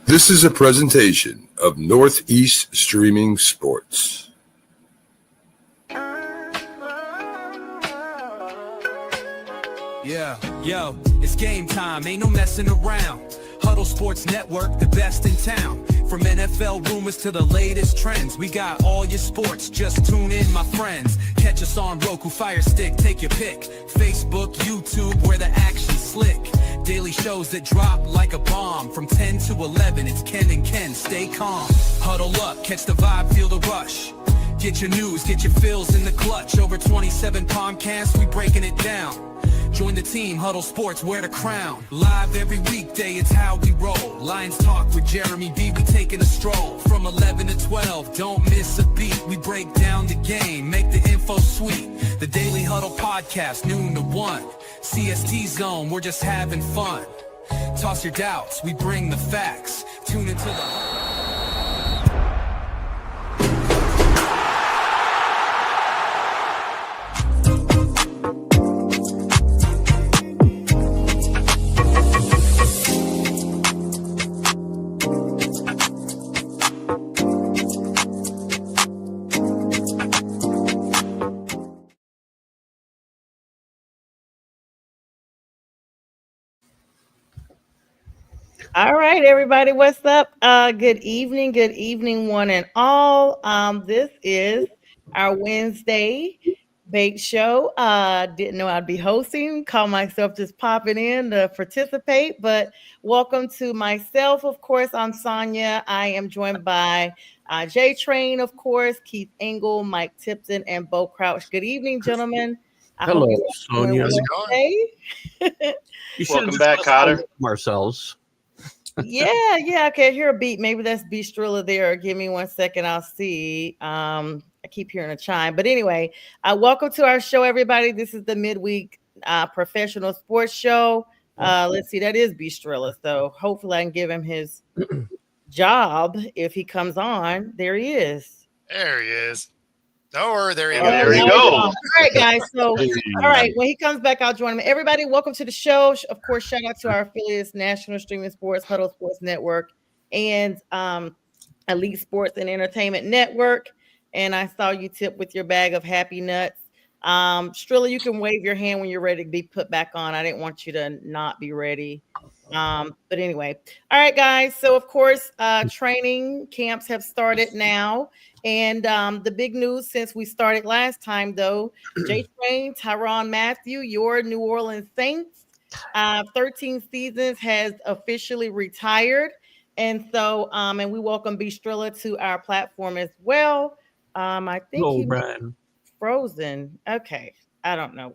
This is a presentation of Northeast Streaming Sports. Yeah, yo, it's game time, ain't no messing around. Huddle Sports Network, the best in town. From NFL rumors to the latest trends, we got all your sports, just tune in, my friends. Catch us on Roku, Fire Stick, take your pick. Facebook, YouTube, where the action's slick. Daily shows that drop like a bomb. From 10 to 11, it's Ken and Ken, stay calm. Huddle up, catch the vibe, feel the rush. Get your news, get your fills in the clutch. Over 27 podcasts, we breaking it down. Join the team, Huddle Sports, wear the crown. Live every weekday, it's how we roll. Lions Talk with Jeremy B, we taking a stroll. From 11 to 12, don't miss a beat. We break down the game, make the info sweet. The Daily Huddle Podcast, noon to 1. CST Zone, we're just having fun. Toss your doubts, we bring the facts. Tune into the... All right, everybody, what's up? Good evening, one and all. This is our Wednesday bake show. Didn't know I'd be hosting. Call myself just popping in to participate, but welcome to myself. Of course, I'm Sonia. I am joined by J Train, of course, Keith Engel, Mike Tipton, and Bo Crouch. Good evening, gentlemen. Hello, Sonia. Welcome back, Cotter. Ourselves. I can't hear a beat. Maybe that's B Strilla there. Give me 1 second. I'll see. I keep hearing a chime. But anyway, welcome to our show, everybody. This is the midweek professional sports show. Let's see. That is B Strilla. So hopefully I can give him his job if he comes on. There he is. There he is. Don't worry, there he goes. There you go. All right, guys. So, all right, when he comes back, I'll join him. Everybody, welcome to the show. Of course, shout out to our affiliates, National Streaming Sports, Huddle Sports Network, and Elite Sports and Entertainment Network. And I saw you tip with your bag of Happy Nuts. Strilla, you can wave your hand when you're ready to be put back on. I didn't want you to not be ready. But anyway, all right, guys. So, of course, training camps have started now. And the big news since we started last time, though, J Train, Tyrann Mathieu, your New Orleans Saints, 13 seasons, has officially retired. And so, and we welcome B Strilla to our platform as well. I think he's frozen. Okay. I don't know.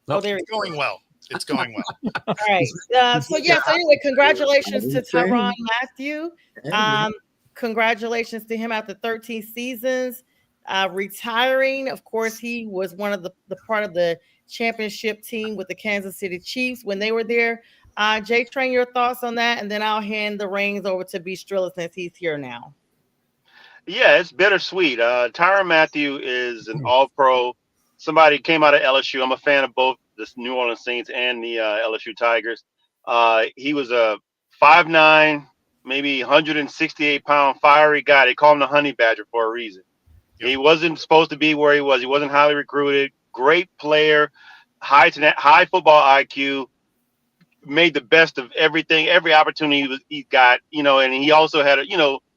Oh, there it's going well. It's going well. All right. So anyway, congratulations to Tyrann Mathieu. Congratulations to him after 13 seasons, retiring. Of course, he was one of the part of the championship team with the Kansas City Chiefs when they were there. J Train, your thoughts on that, and then I'll hand the reins over to B Strilla since he's here now. Yeah, it's bittersweet. Tyrann Mathieu is an all-pro. Somebody came out of LSU. I'm a fan of both the New Orleans Saints and the LSU Tigers. He was a 5'9", maybe 168-pound fiery guy. They call him the Honey Badger for a reason. He wasn't supposed to be where he was. He wasn't highly recruited. Great player, high football IQ. Made the best of everything, every opportunity he got. And he also had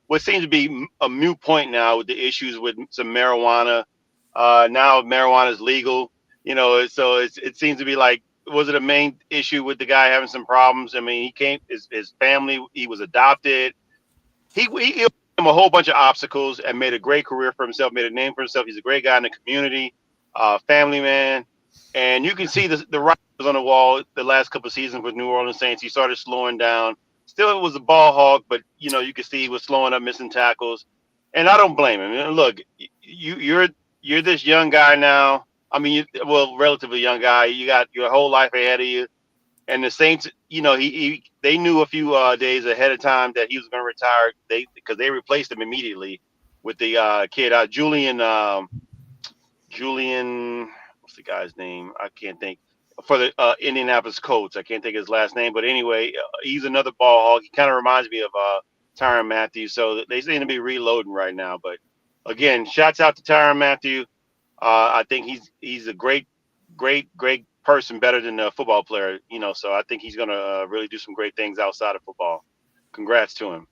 what seems to be a moot point now with the issues with some marijuana. Now marijuana is legal. So it seems to be like, was it a main issue with the guy having some problems? I mean, his family, he was adopted. He him a whole bunch of obstacles and made a great career for himself, made a name for himself. He's a great guy in the community, family man. And you can see the writings on the wall the last couple of seasons with New Orleans Saints. He started slowing down. Still, it was a ball hog, but, you could see he was slowing up, missing tackles. And I don't blame him. Look, you're this young guy now. I mean, relatively young guy. You got your whole life ahead of you. And the Saints, they knew a few days ahead of time that he was going to retire. Because they replaced him immediately with the kid, Julian. What's the guy's name? I can't think. For the Indianapolis Colts, I can't think of his last name. But anyway, he's another ball hog. He kind of reminds me of Tyrann Mathieu. So they seem to be reloading right now. But again, shouts out to Tyrann Mathieu. I think he's a great person, better than a football player. So I think he's gonna really do some great things outside of football. Congrats to him.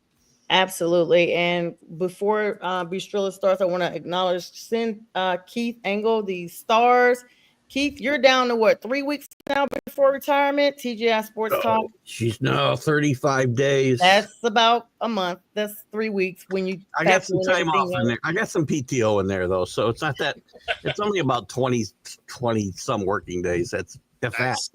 Absolutely. And before Bistrilla starts, I want to send Keith Engel the stars. Keith, you're down to what, 3 weeks now before retirement? TGI Sports Talk. She's now 35 days. That's about a month. That's 3 weeks when you. I got some time off in there. I got some PTO in there though, so it's not that. It's only about 20 some working days. That's if Nice.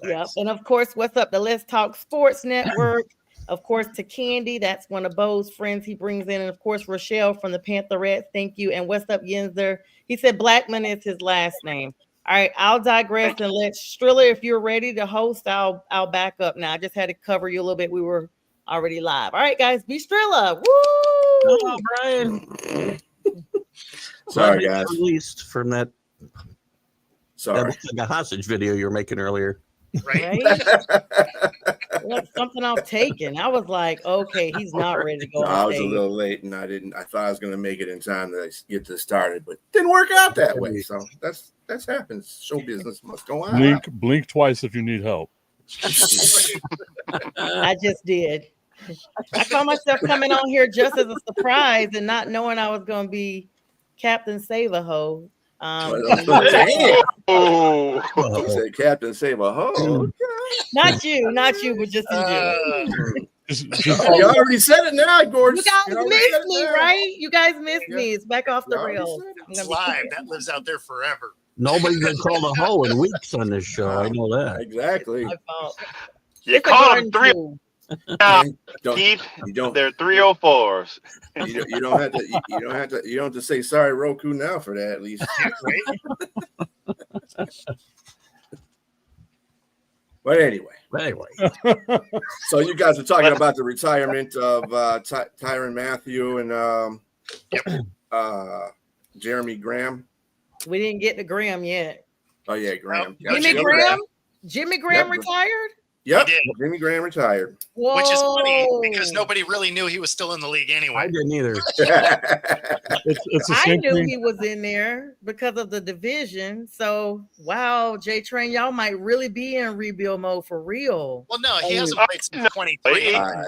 that. Yep. And of course, what's up? The Let's Talk Sports Network. Of course, to Candy, that's one of Bo's friends he brings in. And of course, Rochelle from the Pantherettes. Thank you. And what's up, Yinzer? He said Blackman is his last name. All right, I'll digress and let Strilla, if you're ready to host, I'll back up now. I just had to cover you a little bit. We were already live. All right, guys, be Strilla. Woo! Oh, Brian. Sorry, guys. Released from that. That Sorry. looks like a hostage video you were making earlier. Right. Right? That's something I'm taking. I was like, okay, he's not ready to go. I on was a stage. little late, and I thought I was going to make it in time to get this started, but didn't work out that way. So that's happens. Show business must go on. Blink twice if you need help. I just did. I caught myself coming on here just as a surprise and not knowing I was going to be Captain Save a Ho. Damn. Oh, He said, "Captain, save a hoe." Not you, but just in general. Just You already said it now, Gordon. You guys missed me, right? You guys missed me. It's back off the You already rails. said it. I'm It's gonna be- live. That lives out there forever. Nobody's been called a hoe in weeks on this show. I know that. Exactly. My fault. you It's a called garden him three tool. now, Don't, Keith. you don't. They're 304s. You don't have to. You don't have to. You don't have to say sorry, Roku, now for that. At least. Right? But anyway, Anyway, so you guys are talking about the retirement of Tyrann Mathieu and Jeremy Graham. We didn't get to Graham yet. Oh yeah, Graham. No, Jimmy Jimmy Graham? Jimmy Graham Yep. retired? Yep, He did. Jimmy Graham retired. Whoa. Which is funny because nobody really knew he was still in the league I anyway. didn't either. it's the I same knew thing. he was in there because of the division. So, wow, J Train, y'all might really be in rebuild mode for real. Well, no, he hasn't played since 23.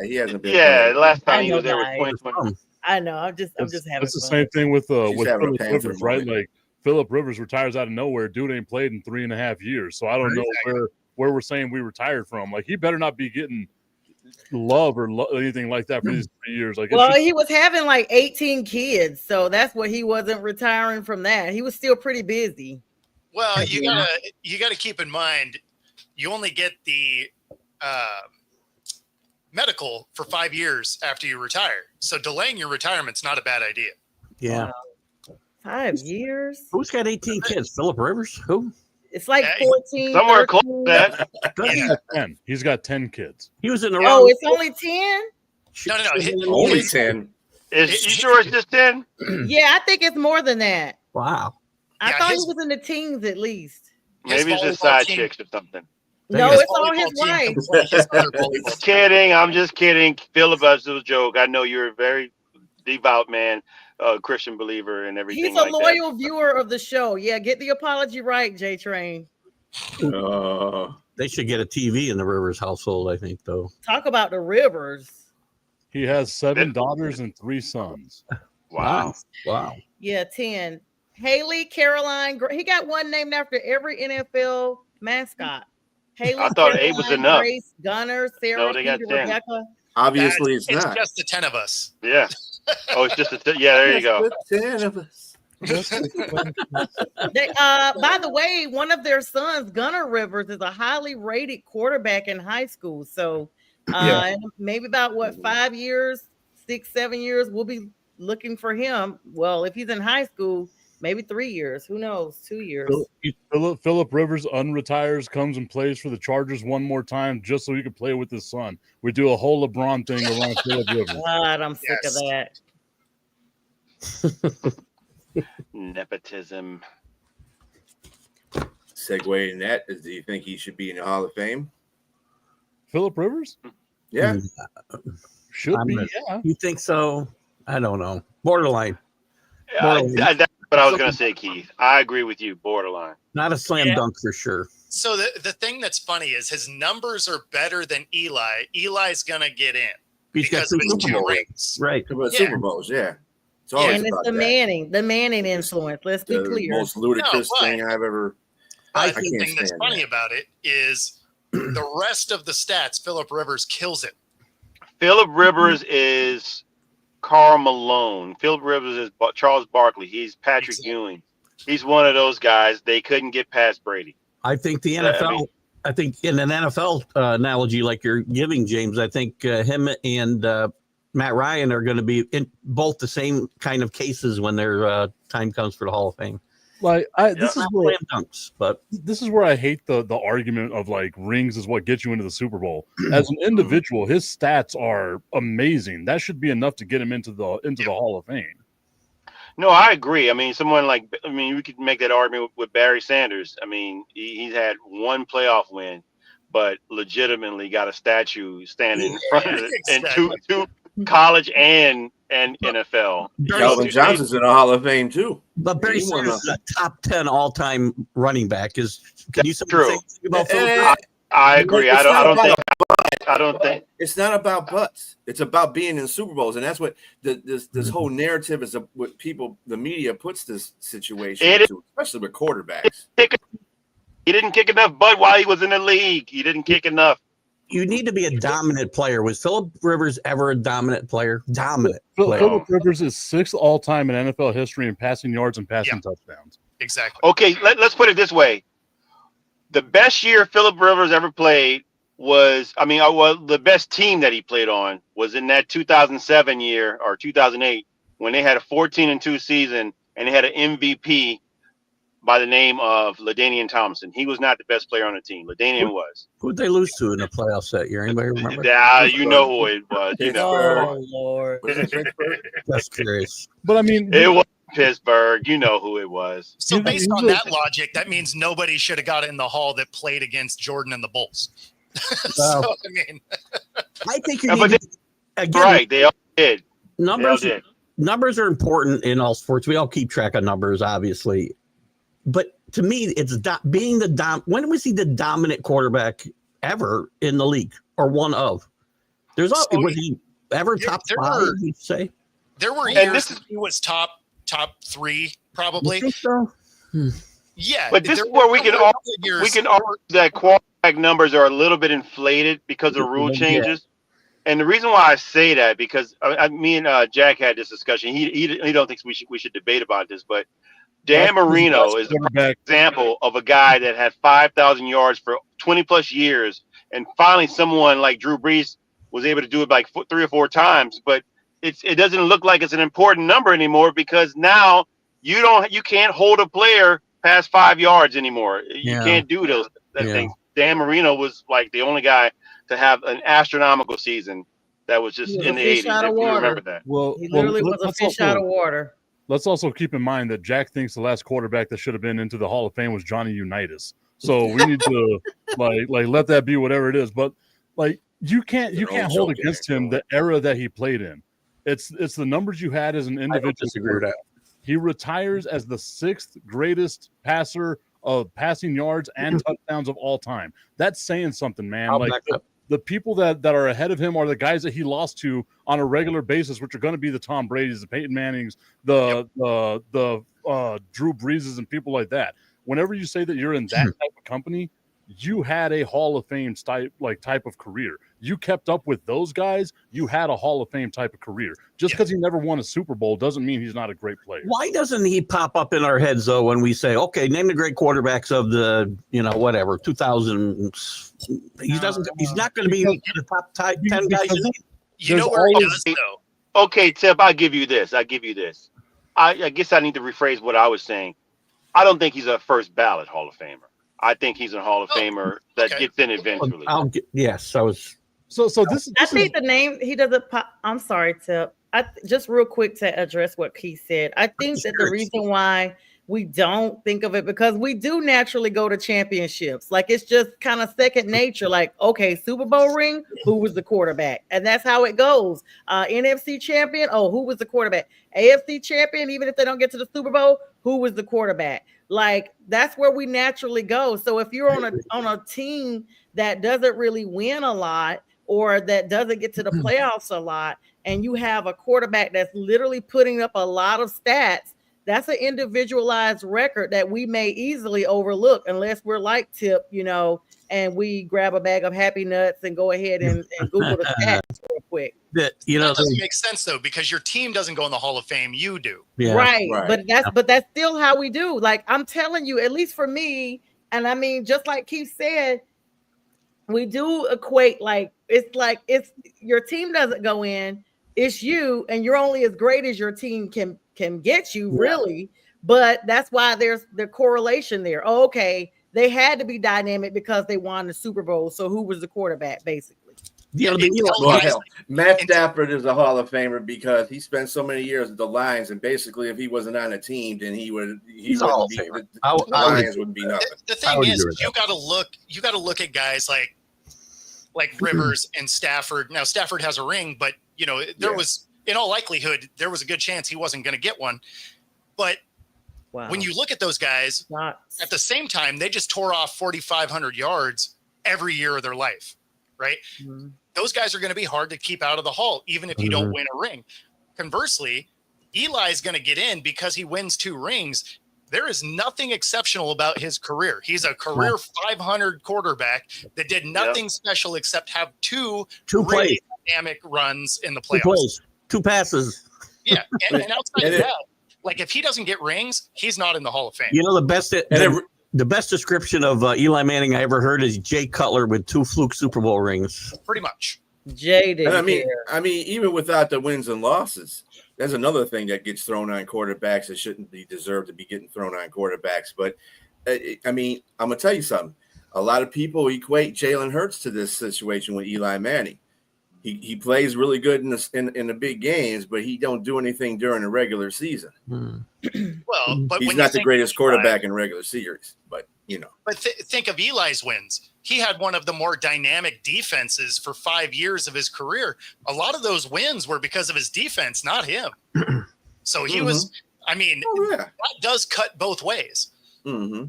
He hasn't been. Yeah, last I time he know was there was that. 2020. I know. I'm just having It's the fun. same thing with She's having a Phillip Panther Rivers, right? moment. Like Phillip Rivers retires out of nowhere. Dude ain't played in 3.5 years, so I don't know where we're saying we retired from. Like he better not be getting love or anything like that for these 3 years. Like, it's Well, just- he was having like 18 kids, so that's what he wasn't retiring from that. He was still pretty busy. Well, you gotta keep in mind, you only get the medical for 5 years after you retire. So delaying your retirement's not a bad idea. Yeah. 5 years? Who's got 18 kids? Phillip Rivers? Who? It's like Yeah, 14. Somewhere close 13. to that. he's got 10. He's got 10 kids. He was in the Oh, round. it's only 10? No. Only 10. You sure it's just 10? Yeah, I think it's more than that. Wow. I Yeah, thought his- he was in the teens at least. His Maybe it's just volleyball side team- chicks or something. No, His it's all his volleyball team wife. comes like his other volleyball Just kidding. I'm just kidding. Philip, it was a joke. I know you're a very devout man, Christian believer, and everything. He's a like loyal viewer of the show. Yeah, get the apology right, J Train. They should get a TV in the Rivers household, I think, though. Talk about the Rivers. He has 7 daughters and 3 sons. that. Wow. Wow. Yeah, 10. Haley, Caroline. He got one named after every NFL mascot. Haley, I thought 8 was enough. Grace, Gunner, Sarah, No, they got Peter, 10. Rebecca. Obviously, It's it's not. just the 10 of us. Yeah. Oh, it's just yeah. There you go. Just 10 of us. They, by the way, one of their sons, Gunner Rivers, is a highly rated quarterback in high school. So maybe about 5 years, 6, 7 years, we'll be looking for him. Well, if he's in high school, maybe 3 years. Who knows? 2 years. Phillip Rivers unretires, comes and plays for the Chargers one more time just so he can play with his son. We do a whole LeBron thing around Phillip Rivers. God, I'm sick of that. Nepotism. Segue in that is, do you think he should be in the Hall of Fame? Phillip Rivers? Yeah. Should I'm be, gonna- yeah. You think so? I don't know. Borderline. That's what I was going to say, Keith. I agree with you. Borderline. Not a slam Yeah. dunk for sure. So the thing that's funny is his numbers are better than Eli. Eli's gonna get in He's got because of his Super 2 Bowl. rings. Right. But Yeah. Super Bowls, yeah. It's always And it's about the that. Manning influence. Let's be The clear. most ludicrous No, but- thing I've ever. But I the can't thing that's stand funny that. about it is the rest of the stats, Philip Rivers kills it. Philip Rivers is Karl Malone. Philip Rivers is Charles Barkley. He's Patrick Exactly. Ewing. He's one of those guys. They couldn't get past Brady. I think the I NFL. mean- I think in an NFL analogy, like you're giving, James, I think him and Matt Ryan are going to be in both the same kind of cases when their time comes for the Hall of Fame. Like this is Not where slam dunks, but this is where I hate the argument of like rings is what gets you into the Super Bowl. As an individual, his stats are amazing. That should be enough to get him into the Hall of Fame. No, I agree. I mean, we could make that argument with Barry Sanders. I mean, he's had one playoff win, but legitimately got a statue standing in front of it, and two college and NFL. Calvin Johnson's in the Hall of Fame too. but Barry He won Sanders is a top 10 all-time running back. Can you say True. the same thing about Philip Eh, Rivers? I agree. It's not I don't think. It's not about butts. It's about being in Super Bowls, and that's what this whole narrative is. What the media puts this situation It into, especially with quarterbacks. He didn't kick enough butt while he was in the league. He didn't kick enough. You need to be a dominant player. Was Philip Rivers ever a dominant player? Dominant player. Philip Rivers is 6th all time in NFL history in passing yards and passing touchdowns. Exactly. Okay, let's put it this way. The best year Philip Rivers ever played was, the best team that he played on was in that 2007 year or 2008 when they had a 14-2 season and they had an MVP by the name of LaDainian Tomlinson. He was not the best player on the team. LaDainian was. Who'd they lose to in the playoffs that year? Anybody remember? Yeah, you know who it was. You know. Pittsburgh. Lord. Was it Pittsburgh? Just curious. But I mean, It was Pittsburgh. You know who it was. So You- based you on look- that logic, that means nobody should have got in the hall that played against Jordan and the Bulls. Wow. So I mean, I think you Yeah, but need to, again, Right, they all did. They all numbers did. numbers are important in all sports. We all keep track of numbers, obviously. But to me, it's being the when was he the dominant quarterback ever in the league, or one of? Was he ever Yeah, top there 5? were- You'd say? there were And years this is- that he was top 3 You probably. think so? Yeah, But this there is where we were can a couple argue- of years We can argue that quarterback numbers are a little bit inflated because of rule Yeah. changes. And the reason why I say that, because me and Jack had this discussion. He don't think we should debate about this, but Dan Marino is a quarterback. example of a guy that had 5,000 yards for 20 plus years, and finally someone like Drew Brees was able to do it like 3 or 4 times. But it doesn't look like it's an important number anymore because now you can't hold a player past 5 yards anymore. You Yeah. can't do that Yeah. thing. Dan Marino was like the only guy to have an astronomical season that was just He was in a the fish 80s. out of If you water. remember that. Well, He literally was a let's fish also- out of water. Let's also keep in mind that Jack thinks the last quarterback that should have been into the Hall of Fame was Johnny Unitas. So we need to like let that be whatever it is. But like you can't They're all hold joking, against him the era that he played in. It's the numbers you had as an I individual. don't disagree with that. He retires as the 6th greatest passer of passing yards and touchdowns of all time. That's saying something, man. I'll Like back up. the people that are ahead of him are the guys that he lost to on a regular basis, which are going to be the Tom Brady's, the Peyton Mannings, the Drew Breeses, and people like that. Whenever you say that you're in that type of company, you had a Hall of Fame type of career. You kept up with those guys. You had a Hall of Fame type of career. Just because he never won a Super Bowl doesn't mean he's not a great player. Why doesn't he pop up in our heads though when we say, okay, name the great quarterbacks of the, whatever, 2000? He's not going to be in the top 10 guys. you know There's where he always- does though. Okay, Tip, I'll give you this. I guess I need to rephrase what I was saying. I don't think he's a first ballot Hall of Famer. I think he's a Hall of Famer that okay. gets in eventually. Yes, I was. So this I is think the name he doesn't pop. I'm sorry, Tip. Just real quick to address what Keith said. I think that the reason why we don't think of it because we do naturally go to championships. Like it's just kind of second nature. Like, okay, Super Bowl ring, who was the quarterback? And that's how it goes. NFC champion, oh, who was the quarterback? AFC champion, even if they don't get to the Super Bowl, who was the quarterback? Like that's where we naturally go. So if you're on a team that doesn't really win a lot or that doesn't get to the playoffs a lot, and you have a quarterback that's literally putting up a lot of stats, that's an individualized record that we may easily overlook unless we're like Tip, and we grab a bag of Happy Nuts and go ahead and Google the stats real quick. That doesn't make sense though, because your team doesn't go in the Hall of Fame. You do. Yeah. Right. But that's still how we do. Like I'm telling you, at least for me, and I mean, just like Keith said, we do equate it's your team doesn't go in, it's you, and you're only as great as your team can get you, really. But that's why there's the correlation there. Oh, okay, they had to be dynamic because they won the Super Bowl. So who was the quarterback, basically? Matt Stafford is a Hall of Famer because he spent so many years at the Lions, and basically, if he wasn't on a team, then he's a Hall of Famer. The Lions would be nothing. The thing is, you got to look at guys like Rivers and Stafford. Now Stafford has a ring, but there was, in all likelihood, there was a good chance he wasn't going to get one. But when you look at those guys, at the same time, they just tore off 4,500 yards every year of their life, right? Mm-hmm. Those guys are going to be hard to keep out of the Hall, even if you don't win a ring. Conversely, Eli's going to get in because he wins 2 rings. There is nothing exceptional about his career. He's a career 500 quarterback that did nothing special except have two really dynamic runs in the playoffs. 2 passes. Yeah, and outside of that, like if he doesn't get rings, he's not in the Hall of Fame. The best description of Eli Manning I ever heard is Jay Cutler with 2 fluke Super Bowl rings. Pretty much. Jay did. I mean, even without the wins and losses, there's another thing that gets thrown on quarterbacks that shouldn't be deserved to be getting thrown on quarterbacks. But I mean, I'm gonna tell you something. A lot of people equate Jalen Hurts to this situation with Eli Manning. He plays really good in the big games, but he don't do anything during the regular season. Well, but he's not the greatest quarterback in regular series, but But think of Eli's wins. He had one of the more dynamic defenses for 5 years of his career. A lot of those wins were because of his defense, not him. So he was. I mean, that does cut both ways. Mm-hmm.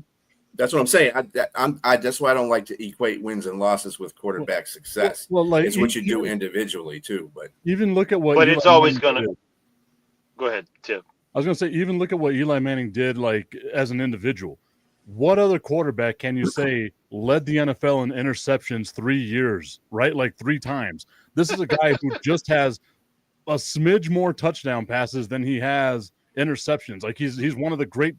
That's what I'm saying. That's why I don't like to equate wins and losses with quarterback success. It's what you do individually too. But even look at what. But it's always going to. Go ahead, Tip. I was going to say, even look at what Eli Manning did, like as an individual. What other quarterback can you say led the NFL in interceptions 3 years, right? Like 3 times. This is a guy who just has a smidge more touchdown passes than he has interceptions. Like he's one of the great,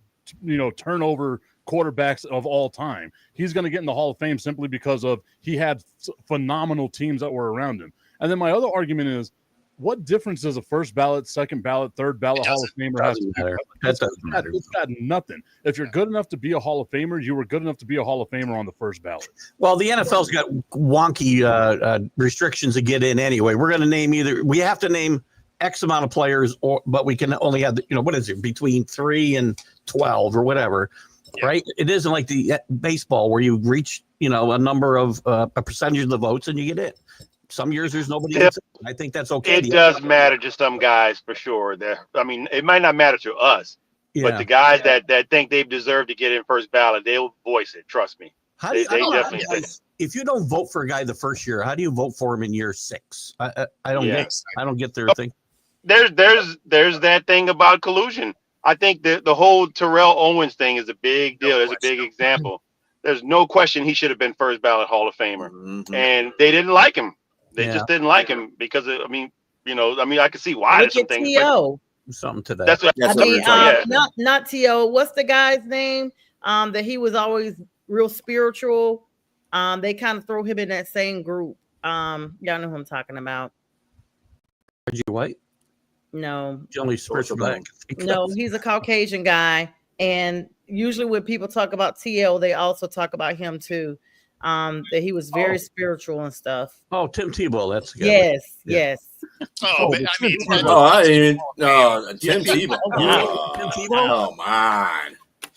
turnover quarterbacks of all time. He's going to get in the Hall of Fame simply because of he had phenomenal teams that were around him. And then my other argument is, what difference does a first ballot, second ballot, third ballot Hall of Famer have to matter? That doesn't matter. It's got nothing. If you're good enough to be a Hall of Famer, you were good enough to be a Hall of Famer on the first ballot. Well, the NFL's got wonky restrictions to get in anyway. We're going to name we have to name X amount of players, but we can only have, what is it, between 3 and 12 or whatever. Yeah. Right? It isn't like the baseball where you reach, a number of a percentage of the votes and you get in. Some years there's nobody. I think that's okay. It does matter to some guys for sure. It might not matter to us, but the guys that think they deserve to get in first ballot, they'll voice it. Trust me. They definitely say it. If you don't vote for a guy the first year, how do you vote for him in year 6? I don't get their thing. There's that thing about collusion. I think the whole Terrell Owens thing is a big deal. There's a big example. There's no question he should have been first ballot Hall of Famer, and they didn't like him. They just didn't like him because I can see why. Look at T.O. Something to that. That's what not T.O. What's the guy's name? That he was always real spiritual. They kind of throw him in that same group. Y'all know who I'm talking about. Reggie White? No. Only spiritual guy. No, he's a Caucasian guy. And usually when people talk about T.O., they also talk about him too. That he was very spiritual and stuff. Oh, Tim Tebow, that's the guy. Yes. Tim Tebow. Tim Tebow. Come on.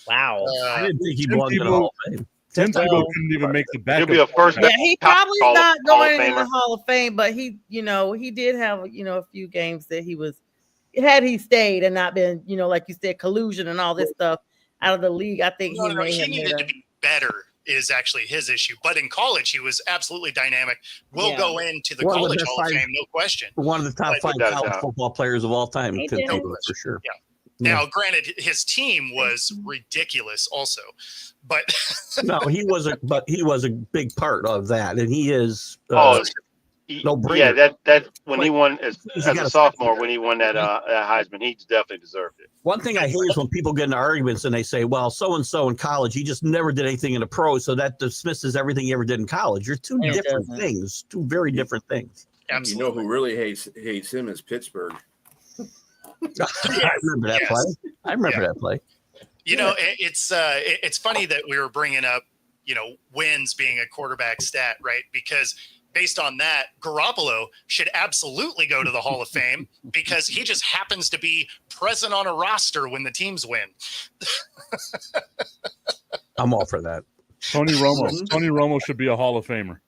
Wow. I didn't think he Tim belonged in the Tebow- Hall of Fame. Tim Well, Tebow couldn't even make the back. He'll be a first. Yeah, he probably Hall of- not Hall of going in the Famer. Hall of Fame, but he, he did have, a few games that he was, had he stayed and not been, like you said, collusion and all this stuff out of the league. I think No, he no, may he have needed made to be better is actually his issue. But in college, he was absolutely dynamic. Will Yeah. go into the One of the college best Hall of five- Fame, no question. One of the top But five without a college doubt. football players of all time. He Tim did. Tebow, for sure. Yeah. Yeah. Now, granted, his team was ridiculous also, but No, he was a big part of that, and he is. No brainer. Yeah, that when he Like, won as you a gotta- sophomore, when he won that Heisman, he definitely deserved it. One thing I hate is when people get into arguments and they say, "Well, so and so in college, he just never did anything in the pros, so that dismisses everything he ever did in college." You're two It different doesn't. things, two very different things. absolutely. You know who really hates him is Pittsburgh. I remember that Yes. play. I remember that play. You know, it's funny that we were bringing up, wins being a quarterback stat, right? Because based on that, Garoppolo should absolutely go to the Hall of Fame because he just happens to be present on a roster when the teams win. I'm all for that. Tony Romo. Tony Romo should be a Hall of Famer.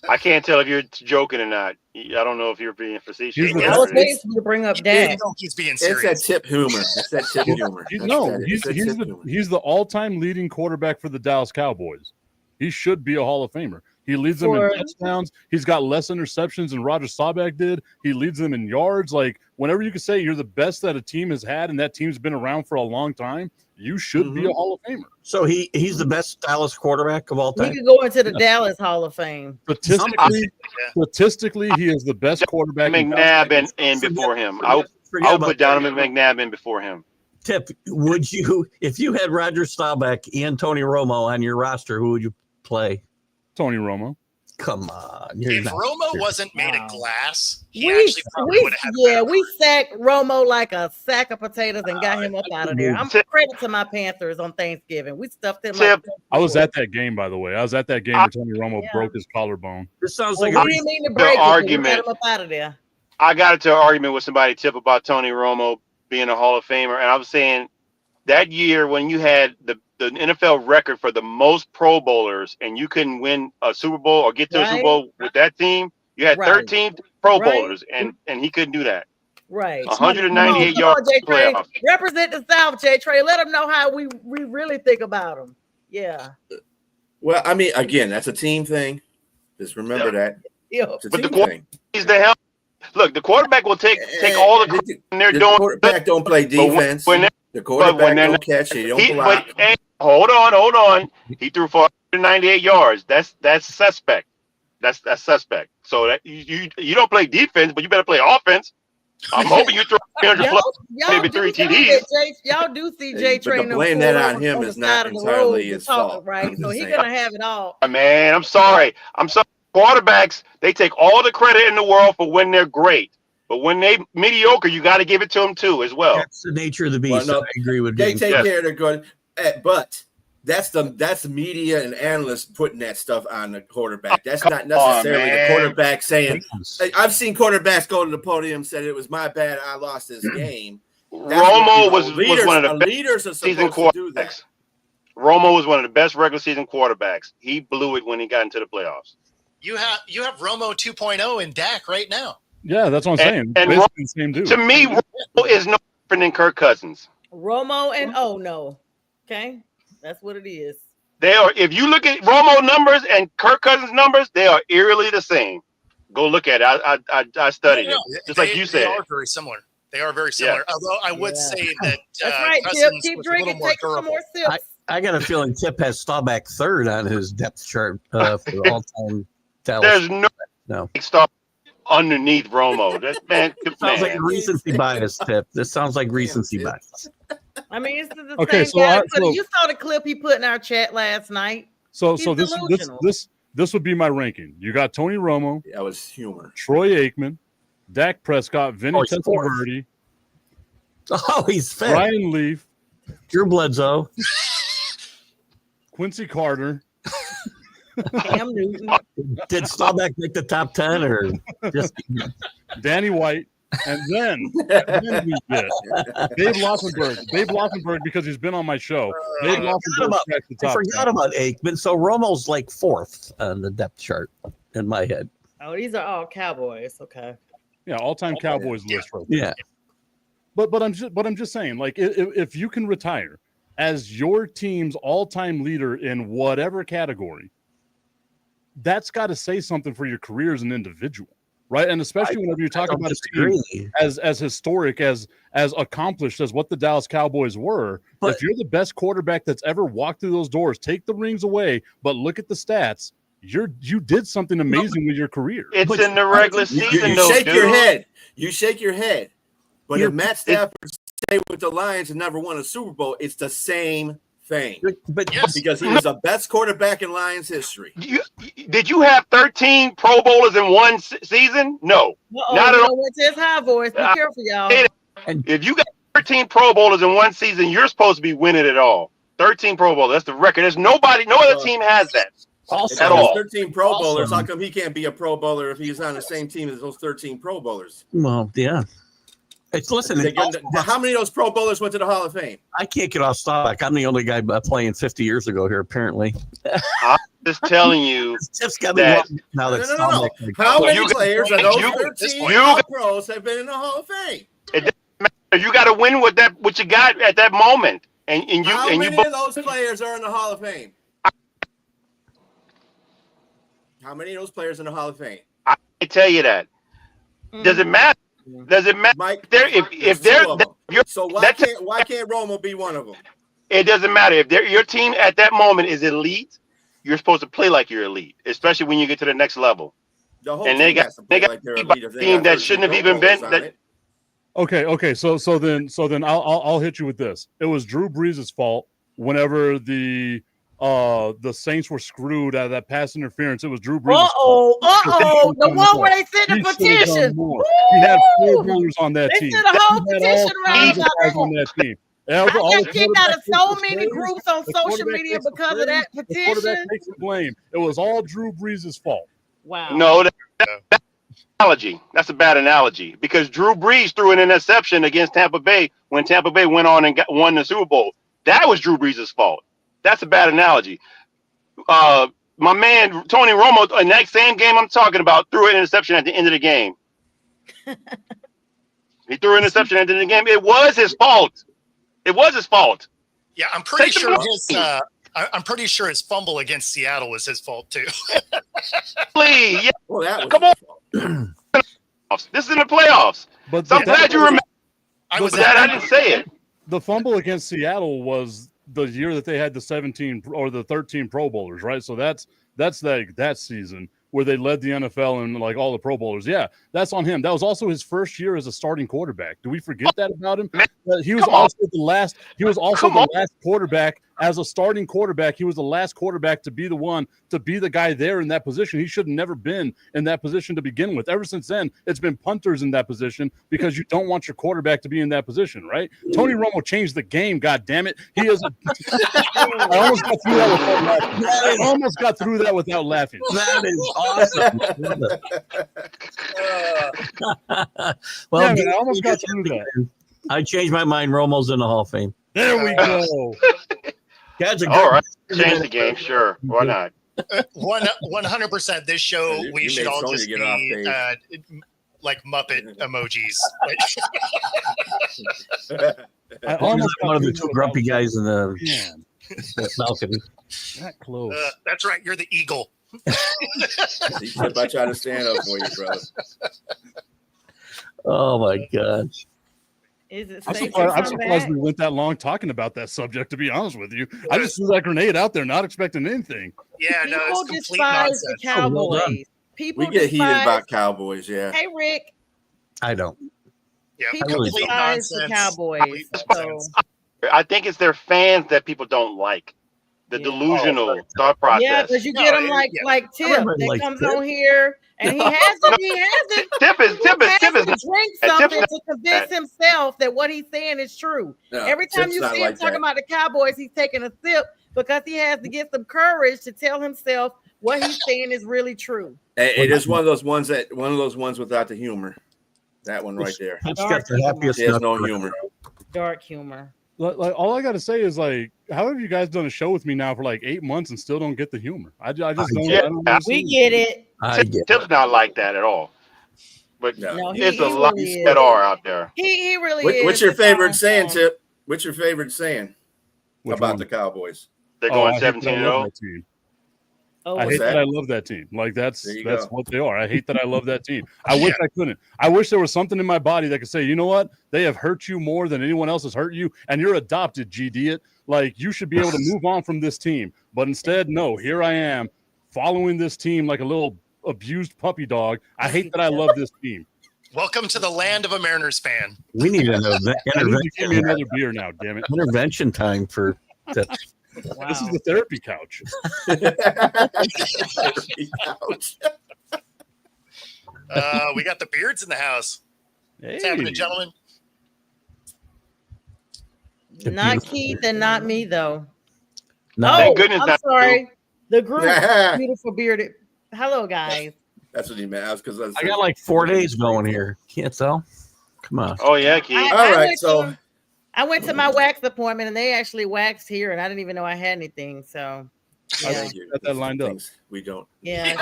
I can't tell if you're joking or not. I don't know if you're being facetious. He's the I was best. waiting for you to bring up I Dak. think he's being It's that serious. tip humor. It's that tip humor. He's It's that tip humor. he's the all-time leading quarterback for the Dallas Cowboys. He should be a Hall of Famer. He leads them For- in touchdowns. He's got less interceptions than Roger Staubach did. He leads them in yards. Like, whenever you can say you're the best that a team has had and that team's been around for a long time, you should be a Hall of Famer. So he's the best Dallas quarterback of all He time. could go into the Dallas Hall of Fame. Statistically, he is the best quarterback. in McNabb Dallas. in before him. I would Forget put Donovan McNabb in before him. Tip, would you, if you had Roger Staubach and Tony Romo on your roster, who would you play? Tony Romo. Come on. You're If not Romo serious. wasn't made Wow. of glass, he actually probably would have had a better we sacked Romo like a sack of potatoes and got him up out of there. I'm credit to my Panthers on Thanksgiving. We stuffed him. Tip. I was at that game, by the way. I was at that game where Tony Romo Yeah. broke his collarbone. This sounds Well, like we a didn't mean to break it. argument. We got him up out of there. I got into an argument with somebody, Tip, about Tony Romo being a Hall of Famer, and I was saying that year when you had the NFL record for the most Pro Bowlers and you couldn't win a Super Bowl or get to a Super Right. Bowl with that team, you had Right. 13 Pro Right. Bowlers, and he couldn't do that. Right. 198 Come on, yards Jay Trey. playoff. Represent the South, Jay Trey. Let them know how we really think about them. Yeah. Well, I mean, again, that's a team thing. Just remember that. Yeah. It's a But the team thing. He's the hell. Look, the quarterback will take all the credit when they're The doing. quarterback don't play But when- defense. when they're- The when quarterback they're don't not- catch it. He don't He, block. but, hey, hold on. He threw for 198 yards. That's suspect. That's suspect. So that you don't play defense, but you better play offense. I'm hoping you throw 300 plus. Maybe do 3 see TDs. y'all do see But Jay to Trey. blame that on him is not entirely his fault. Right. I'm So just he's saying. gonna have it all. Man, I'm sorry. Quarterbacks, they take all the credit in the world for when they're great. But when they mediocre, you got to give it to them too, as well. That's the nature of the beast. Well, no, I agree with They James. take Yes. care of their good, but that's the media and analysts putting that stuff on the quarterback. That's not necessarily the man. quarterback saying. I've seen quarterbacks go to the podium and said it was my bad. I lost this game. Romo was one of the best leaders are season supposed to do that. quarterbacks. Romo was one of the best regular season quarterbacks. He blew it when he got into the playoffs. You have Romo 2.0 in Dak right now. Yeah, that's what I'm saying. And Basically the same dude. To me, Romo is no different than Kirk Cousins. Romo and oh no. Okay. That's what it is. They are. If you look at Romo numbers and Kirk Cousins numbers, they are eerily the same. Go look at it. I studied it, just like you They said. are very similar. They are very similar. Although I would Yeah. say that That's right, Tip. Cousins Keep was a little drinking, more take some durable. more sips. I got a feeling Tip has Staubach third on his depth chart for all-time Dallas. There's no No. star underneath Romo. That man, Sounds like man. recency bias, Tip. This sounds like recency bias. I mean, it's the Okay, same so guy. so- You saw the clip he put in our chat last night. So He's delusional. this would be my ranking. You got Tony Romo, That was humor. Troy Aikman, Dak Prescott, Vinny he's fourth. Testaverde, Oh, he's fit. Ryan Leaf, Drew Bledsoe. Quincy Carter, Cam Newton. Did Staubach make the top 10 or just Danny White, And then we get Dave Laufenberg, because he's been on my show. Dave Laufenberg cracked the I top forgot 10. about Aikman. So Romo's like 4th on the depth chart in my head. Oh, these are all Cowboys. Okay. Yeah, all-time Cowboys list right there. Yeah. But I'm just saying, like, if you can retire as your team's all-time leader in whatever category, that's got to say something for your career as an individual, right? And especially whenever you're talking about a team as historic, as accomplished as what the Dallas Cowboys were. But if you're the best quarterback that's ever walked through those doors, take the rings away, but look at the stats. You did something amazing with your career. It's in the regular season, you though, shake dude. your head. You shake your head. But if Matt Stafford stayed with the Lions and never won a Super Bowl, it's the same thing. But because he was the best quarterback in Lions history. Did you have 13 Pro Bowlers in one season? No, not at all. Went to his high voice. Be careful, y'all. If you got 13 Pro Bowlers in one season, you're supposed to be winning it all. 13 Pro Bowlers. That's the record. There's no other team has that. Also, at all. 13 Pro Bowlers. How come he can't be a Pro Bowler if he's on the same team as those 13 Pro Bowlers? Well, yeah. Listen, how many of those Pro Bowlers went to the Hall of Fame? I can't get off stock. I'm the only guy playing 50 years ago here, apparently. I'm just telling you. Tips got me that, wrong. Now that's no. How many players of those 13 pros have been in the Hall of Fame? It doesn't matter. You got to win with that what you got at that moment, How many of those players are in the Hall of Fame? How many of those players in the Hall of Fame? I tell you that. Does it matter? Does it matter? Mike, if they're so why can't Romo be one of them? It doesn't matter if your team at that moment is elite. You're supposed to play like you're elite, especially when you get to the next level. And they got like a team that shouldn't have even been. Okay. So then I'll hit you with this. It was Drew Brees' fault whenever the Saints were screwed out of that pass interference. It was Drew Brees. The one where they sent the petition. He had 4 bowlers on that team. They sent a whole petition around on that team. I got kicked out of so many groups on social media because of that petition. The quarterback takes the blame. It was all Drew Brees' fault. Wow. No, that's analogy. That's a bad analogy because Drew Brees threw an interception against Tampa Bay when Tampa Bay went on and won the Super Bowl. That was Drew Brees' fault. That's a bad analogy. My man Tony Romo in that same game I'm talking about threw an interception at the end of the game. He threw an interception at the end of the game. It was his fault. It was his fault. Yeah, I'm pretty sure his fumble against Seattle was his fault too. Please, yeah. Well, come on. This is in the playoffs. But so I'm glad you remember. I didn't say it. The fumble against Seattle was the year that they had the 17 or the 13 Pro Bowlers, right? So that's that season where they led the NFL and like all the Pro Bowlers. Yeah, that's on him. That was also his first year as a starting quarterback. Do we forget that about him? He was also the last. He was also the last quarterback as a starting quarterback. He was the last quarterback to be the one to be the guy there in that position. He should have never been in that position to begin with. Ever since then, it's been punters in that position because you don't want your quarterback to be in that position, right? Tony Romo changed the game. God damn it, he is. I almost got through that without laughing. That is awesome. Well, yeah, man, I almost got through that. I changed my mind. Romo's in the Hall of Fame. There we go. Guys, all right. Change the game, sure. Why not? 100%. This show, we should all just be like Muppet emojis. I almost one of the 2 grumpy guys in the balcony. That close. That's right. You're the eagle. He's about trying to stand up for you, brother. Oh my God. I'm surprised we went that long talking about that subject, to be honest with you. I just threw that grenade out there, not expecting anything. Yeah, no, it's complete despise nonsense. the Cowboys. We get heated about Cowboys, yeah. Hey, Rick. I don't. Yeah, people despise the Cowboys. I think it's their fans that people don't like. The delusional thought process. Yeah, because you get them like Tip that comes on here and he has to Tip is drink something to convince himself that what he's saying is true. No, every time you see him talking about the Cowboys, he's taking a sip because he has to get some courage to tell himself what he's saying is really true. It is one of those ones without the humor. That one right there. Pip's got the happiest. He has nut no around. humor. Dark humor. Like all I gotta say is like, how have you guys done a show with me now for like 8 months and still don't get the humor? I just don't. get I don't it. We understand. get it. I get Tip's not like that at all. But No. No, there's a he lot really that is. are out there. He really is. What's your It's all favorite saying, fun. Tip? What's your favorite saying Which about one? the Cowboys? They're Oh, going I hate that 17 I and love 0. that team. Oh, I What's hate that? that? I love that team. Like that's There you that's go. what they are. I hate that I love that team. I wish I couldn't. I wish there was something in my body that could say, you know what? They have hurt you more than anyone else has hurt you, and you're adopted, G-Diet. Like you should be able to move on from this team. But instead, no, here I am following this team like a little abused puppy dog. I hate that I love this team. Welcome to the land of a Mariners fan. We need an I need to give me intervention. another beer now, damn it. Intervention time for that. wow. This is the therapy couch. Ouch. We got the beards in the house. What's happening, gentlemen? Not Keith and not me though. No, Oh, Thank goodness I'm not sorry. The group, That's beautiful bearded. Hello, guys. what he meant. Because I got like 4 days going here. Can't tell. Come on. Oh yeah, Keith. All right, went so- to, I went to my wax appointment and they actually waxed here, and I didn't even know I had anything. So, yeah, Thank you. Got that lined up. Things we don't. yeah,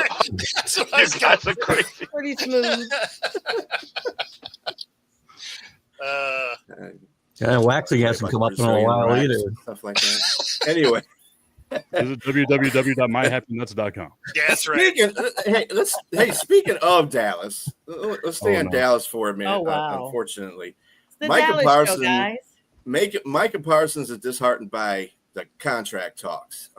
That's what I You was guys are crazy. pretty smooth. Yeah, waxing hasn't come up in a while either. Stuff like that. Anyway, Visit www.myhappynuts.com. Yeah, that's right. Speaking of Dallas, let's stay Oh, on no. Dallas for a minute. Oh, wow. Unfortunately, It's the Micah Dallas Parsons- show, guys. Micah Parsons is disheartened by the contract talks.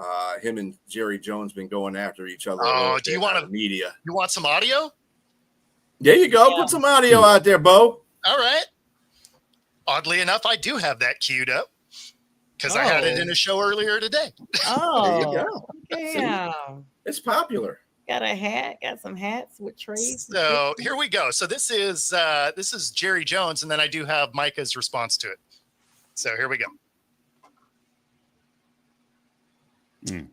Him and Jerry Jones been going after each other. a Oh, little do you bit wanna- on the media? You want some audio? There you go. Yeah. Put some audio out there, Bo. All right. Oddly enough, I do have that queued up because I had it in a show earlier today. Oh, There you go. yeah. It's popular. Got a hat. Got some hats with trees. So here we go. So this is Jerry Jones, and then I do have Micah's response to it. So here we go. Mm.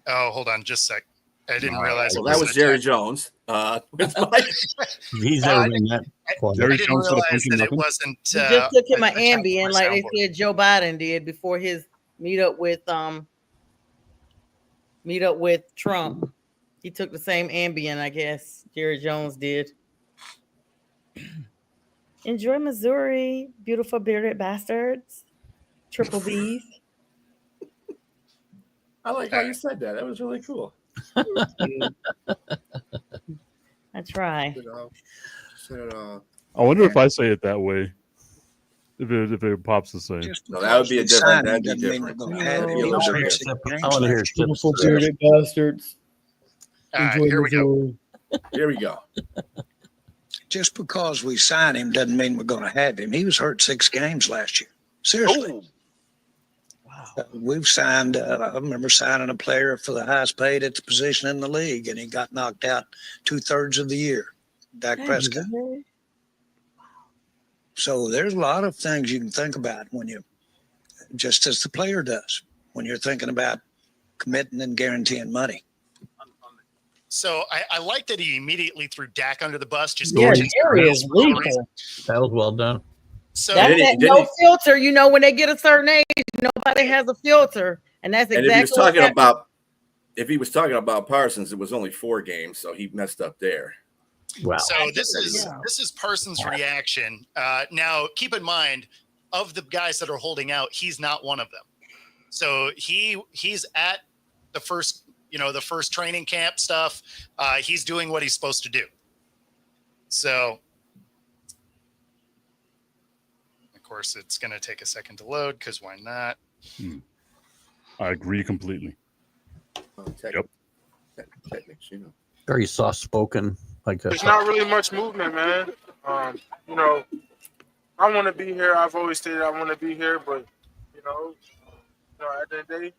Oh, hold on, just a sec. I didn't realize. Well, it that was was an Jerry attack. Jones. With Mike. He's never been that quiet. Jerry I didn't Jones said a realize funky that it nothing? wasn't. He just took him an attached to Ambien, my like they soundboard. said Joe Biden did before his meetup with Trump. He took the same Ambien, I guess. Jerry Jones did. Enjoy Missouri, beautiful bearded bastards. Triple B's. I like how you said that. That was really cool. I try. I wonder if I say it that way. If it pops the same. No, that would be a different. That'd be Doesn't mean different. we're gonna No. have That'd be a it. little Those bit are different. I want to hear Beautiful tips. bearded bastards. All right, Enjoy here we go. Missouri. Here we go. Just because we sign him doesn't mean we're going to have him. He was hurt 6 games last year. Seriously. Oh, We've signed, I remember signing a player for the highest paid at the position in the league, and he got knocked out 2/3 of the year, Dak Prescott. So there's a lot of things you can think about when you, just as the player does, when you're thinking about committing and guaranteeing money. So I like that he immediately threw Dak under the bus. Just Yeah, just Jerry is for no reason. lethal. That was well done. So That's Did he- that did no he- filter. You know, when they get a certain age, nobody has a filter. And that's And exactly if he was talking what happened. if he was talking about Parsons, it was only 4 games, so he messed up there. Wow. So this is Parsons' reaction. Now, keep in mind, of the guys that are holding out, he's not one of them. So he's at the first training camp stuff. He's doing what he's supposed to do. So, of course, it's going to take a second to load because why not? I agree completely. Yep. Techniques, you know. Very soft spoken. Like There's not really much movement, man. You know, I want to be here. I've always stated I want to be here, but you know, at the end of the day,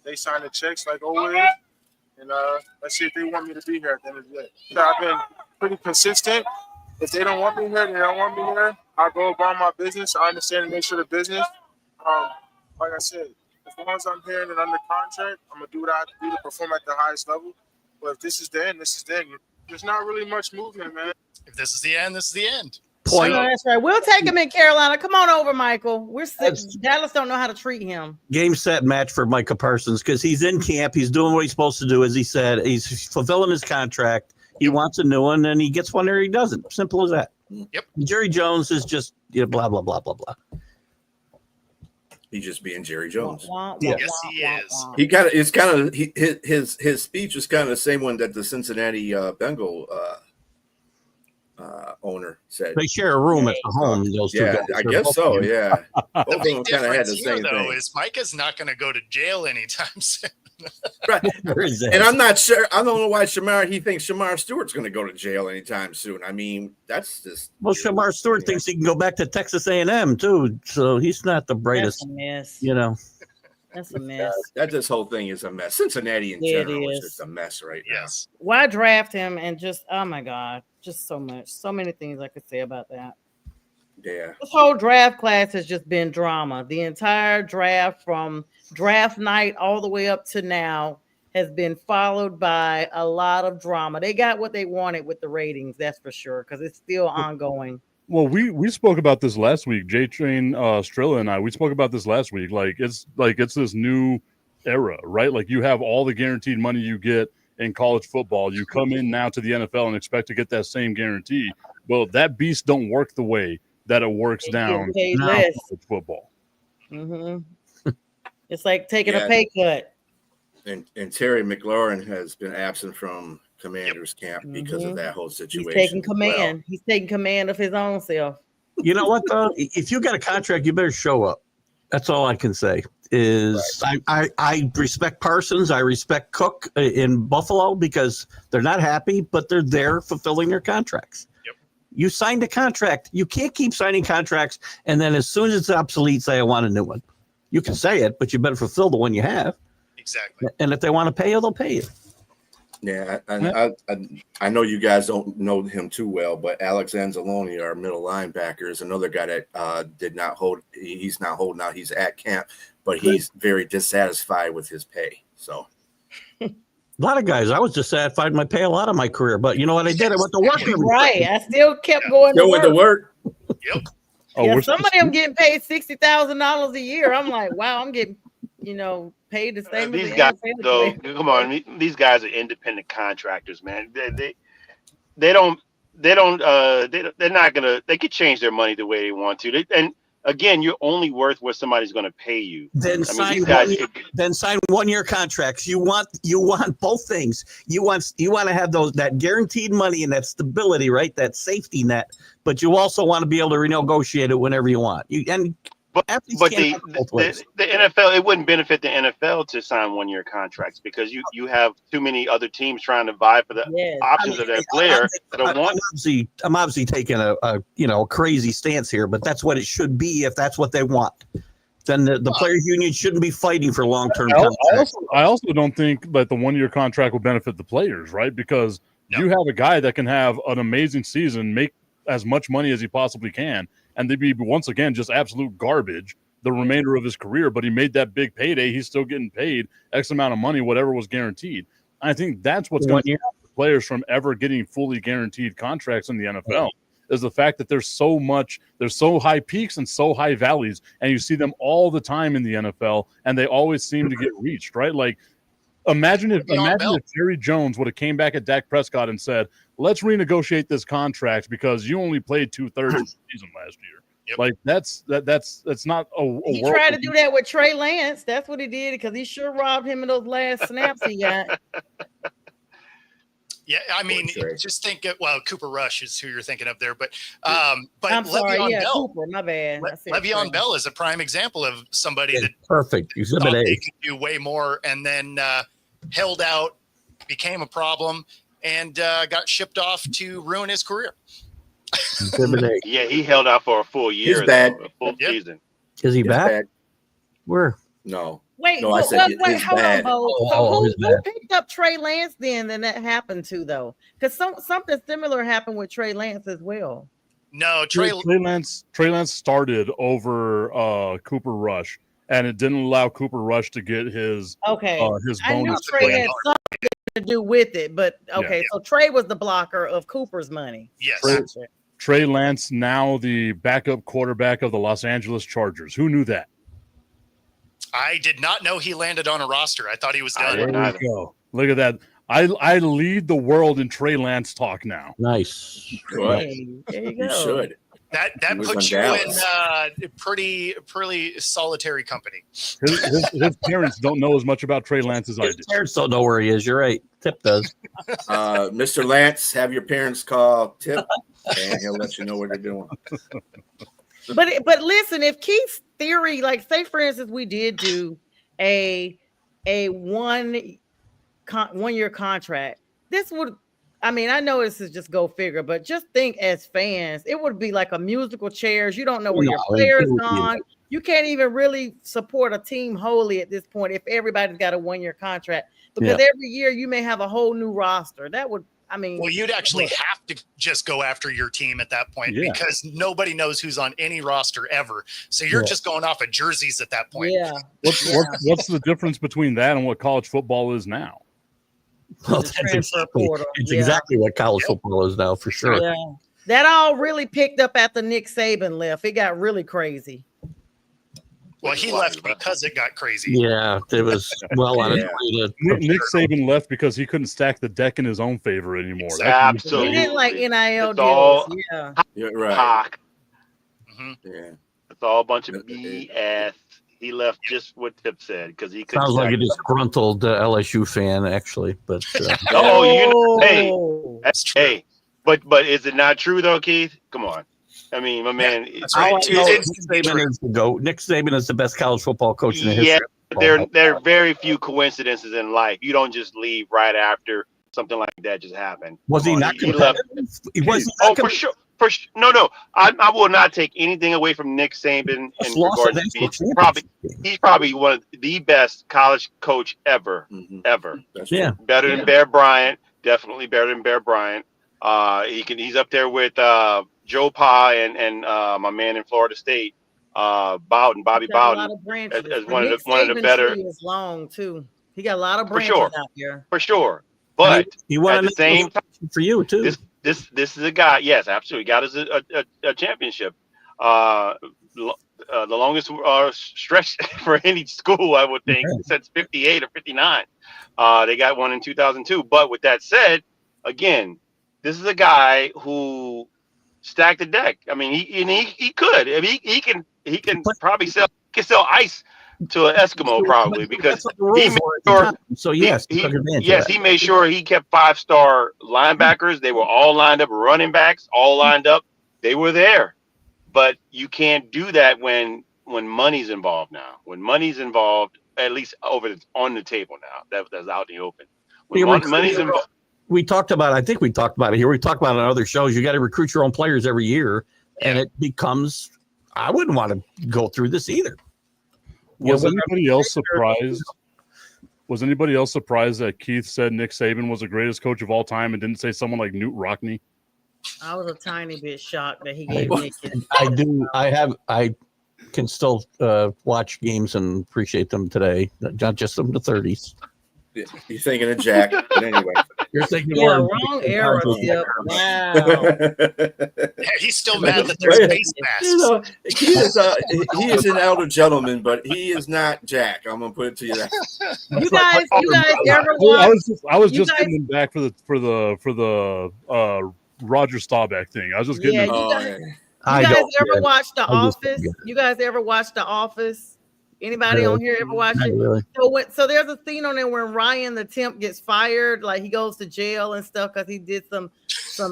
they sign the checks like always, and let's see if they want me to be here at the end of the day. So I've been pretty consistent. If they don't want me here, they don't want me here. I go about my business. I understand and make sure the business. Like I said, as long as I'm here and under contract, I'm gonna do what I have to do to perform at the highest level. But if this is the end, this is the end. There's not really much movement, man. If this is the end, this is the end. point. No, that's right. We'll take him in Carolina. Come on over, Michael. We're sick. That's- Dallas don't know how to treat him. Game, set, match for Micah Parsons because he's in camp. He's doing what he's supposed to do, as he said. He's fulfilling his contract. He wants a new one, and he gets one or he doesn't. Simple as that. Yep. Jerry Jones is just blah, blah, blah, blah, blah. He's just being Jerry Jones. Yeah. Yes, he is. He kind of it's kind of his speech is kind of the same one that the Cincinnati Bengal owner said. They share a room at the home. Those two Yeah, guys. I They're guess both so. in- Yeah, both The of big them kind of had the difference here, same though, thing. is Micah's not going to go to jail anytime soon. Right. There is that. And I'm not sure. I don't know why he thinks Shamar Stewart's going to go to jail anytime soon. I mean, that's just. Well, Shamar Stewart thinks he can go back to Texas A&M too, so he's not the That's brightest. a mess. That's a mess. This whole thing is a mess. Cincinnati in Yeah, it general is is. just a mess right now. Yes. Why draft him and just oh my god, just so much, so many things I could say about that. Yeah. This whole draft class has just been drama. The entire draft from draft night all the way up to now has been followed by a lot of drama. They got what they wanted with the ratings, that's for sure, because it's still ongoing. Well, we spoke about this last week. J Train, Strilla, and I. We spoke about this last week. It's this new era, right? Like you have all the guaranteed money you get in college football. You come in now to the NFL and expect to get that same guarantee. Well, that beast don't work the way that it works They down get paid in less. college football. It's like taking Yeah. a pay cut. And Terry McLaurin has been absent from Commanders camp because of that whole He's situation. taking as well. command. He's taking command of his own self. You know what though? If you got a contract, you better show up. That's all I can say. Is I respect Parsons, I respect Cook in Buffalo because they're not happy, but they're there fulfilling their contracts. Yep. You signed a contract. You can't keep signing contracts and then as soon as it's obsolete, say I want a new one. You can say it, but you better fulfill the one you have. Exactly. And if they want to pay you, they'll pay you. Yeah, I know you guys don't know him too well, but Alex Anzalone, our middle linebacker, is another guy that did not hold. He's not holding out. He's at camp, but he's very dissatisfied with his pay. So A lot of guys, I was dissatisfied with my pay a lot of my career, but you know what I did? I went to work. every Right. I still kept going still to went work. to work. Yep. Oh, Yeah, we're some of them getting paid $60,000 a year. I'm like, wow, I'm getting, paid the same. as These the guys, NFL though, player. come on, these guys are independent contractors, man. They're not gonna. They could change their money the way they want to. And again, you're only worth what somebody's gonna pay you. Then these guys. sign 1-year contracts. You want both things. You want to have that guaranteed money and that stability, right? That safety net. But you also want to be able to renegotiate it whenever you want. But athletes but can't the, have it both ways. the NFL, it wouldn't benefit the NFL to sign 1-year contracts because you have too many other teams trying to vie for the Yes. options of that player that don't want. I'm obviously taking a crazy stance here, but that's what it should be if that's what they want. Then the players union shouldn't be fighting for long-term contracts. I also don't think that the 1-year contract will benefit the players, right? Because you have a guy that can have an amazing season, make as much money as he possibly can, and they'd be once again just absolute garbage the remainder of his career. But he made that big payday; he's still getting paid X amount of money, whatever was guaranteed. I think that's what's going to stop the players from ever getting fully guaranteed contracts in the NFL. Is the fact that there's so high peaks and so high valleys, and you see them all the time in the NFL, and they always seem to get reached, right? Like, imagine if Jerry Jones would have came back at Dak Prescott and said, "Let's renegotiate this contract because you only played 2/3 of the season last year." Yep. Like that's not a He world. tried to do that with Trey Lance. That's what he did because he sure robbed him of those last snaps he got. Yeah, I mean, Trey. just think Cooper Rush is who you're thinking of there, but I'm sorry, Le'Veon Bell, Cooper, my bad. I said Trey. Le'Veon Bell is a prime example of somebody that Perfect. Exhibit thought A. they could do way more and then held out, became a problem, and got shipped off to ruin his career. Exhibit A. Yeah, he held out for a full year, He's bad. though, a full Yep. season. Is he It's back? bad. Where? No. Wait, No, I said wait, his hold bad. on, Bo. Oh, So his who bad. picked up Trey Lance then that happened to, though? Because something similar happened with Trey Lance as well. No, Trey Lance started over Cooper Rush, and it didn't allow Cooper Rush to get his Okay. his I knew bonus. Trey had something to do with it, but okay, Yeah. so Trey was the blocker of Cooper's money. yes. Gotcha. Trey Lance now the backup quarterback of the Los Angeles Chargers. Who knew that? I did not know he landed on a roster. I thought he was I done. didn't There either. you go. Look at that. I lead the world in Trey Lance talk now. Nice. Good. Hey, there you You go. should. That He was puts on you in Dallas. pretty solitary company. His parents don't know as much about Trey Lance as I His do. parents don't know where he is. You're right. Tip does. Mr. Lance, have your parents call Tip, and he'll let you know what they're doing. But listen, if Keith's theory, like say for instance, we did do a 1 year contract, this would, I mean, I know this is just go figure, but just think as fans, it would be like a musical chairs. You don't know where your No, players it would be- gone. You can't even really support a team wholly at this point if everybody's got a 1 year contract, because every year you may have a whole new roster. That would, I mean, Well, you'd actually have to just go after your team at that point because nobody knows who's on any roster ever. So you're just going off of jerseys at that point. yeah. What's the difference between that and what college football is now? Well, The that's transfer exactly, portal, it's yeah. exactly what college football is now, for sure. Yeah. That all really picked up after Nick Saban left. It got really crazy. Well, he left because it got crazy. Yeah, it was well on its Yeah. way to. Nick Saban left because he couldn't stack the deck in his own favor anymore. That's- Absolutely. He didn't like NIL It's all- deals. Yeah. You're right. Cock. Mhm. Yeah. It's all a bunch of BS. He left just what Tip said because he couldn't. Sounds like a sack- disgruntled LSU fan, actually. But Oh, you know, hey, Oh. That's true. hey, but is it not true though, Keith? Come on. I mean, my man. That's all I right. know It's- is Nick Saban is the GOAT. Nick Saban is the best college football coach in the Yeah, history. of there football. are very few coincidences in life. You don't just leave right after something like that just happened. Was he Come on, not he left. competitive? He was Oh, not for sure. For sure. No. I will not take anything away from Nick Saban in Just lost regards the to national he's probably one of the best college coach ever. Mhm. Ever. That's Yeah. right. Better than Bear Bryant. Definitely better than Bear Bryant. He's up there with Joe Pa and my man in Florida State, Bowden, Bobby He got a lot Bowden, of branches. as one of Nick the Saban's better- tree is long too. He got a lot of For branches sure. out there. for sure. But he won at the same time, for you too. this is a guy. Yes, absolutely, got us a championship. The longest stretch for any school, I would think, since '58 or '59. They got one in 2002. But with that said, again, this is a guy who stacked the deck. I mean, he could. I mean, he can probably sell ice to an Eskimo probably because That's what the rules he made were at the sure- time. So yes, he took advantage of yes, that. he made sure he kept 5-star linebackers. They were all lined up, running backs all lined up. They were there, but you can't do that when money's involved now. When money's involved, at least on the table now. That's out in the open. When Yeah, money's involved. we talked about. I think we talked about it here. We talked about it on other shows. You got to recruit your own players every year, and it becomes. I wouldn't want to go through this either. Was Yeah, anybody else surprised? Was anybody else surprised that Keith said Nick Saban was the greatest coach of all time and didn't say someone like Newt Rockne? I was a tiny bit shocked that he gave Nick his. I do. I can still watch games and appreciate them today, not just from the 30s. You're thinking of Jack, but anyway. You're thinking Yeah, more. wrong era, Tip. Wow. He's still mad that there's face masks. You know, he is an elder gentleman, but he is not Jack. I'm gonna put it to you that. You guys ever Well, I watch? was You just guys- getting him back for the Roger Staubach thing. I was just getting Yeah, him. you Oh, guys, yeah. I you guys don't ever get it. watch The I just don't Office? get You guys ever watch The Office? Anybody No. on here ever watch Not it? really. So there's a scene on there where Ryan the temp gets fired, like he goes to jail and stuff because he did some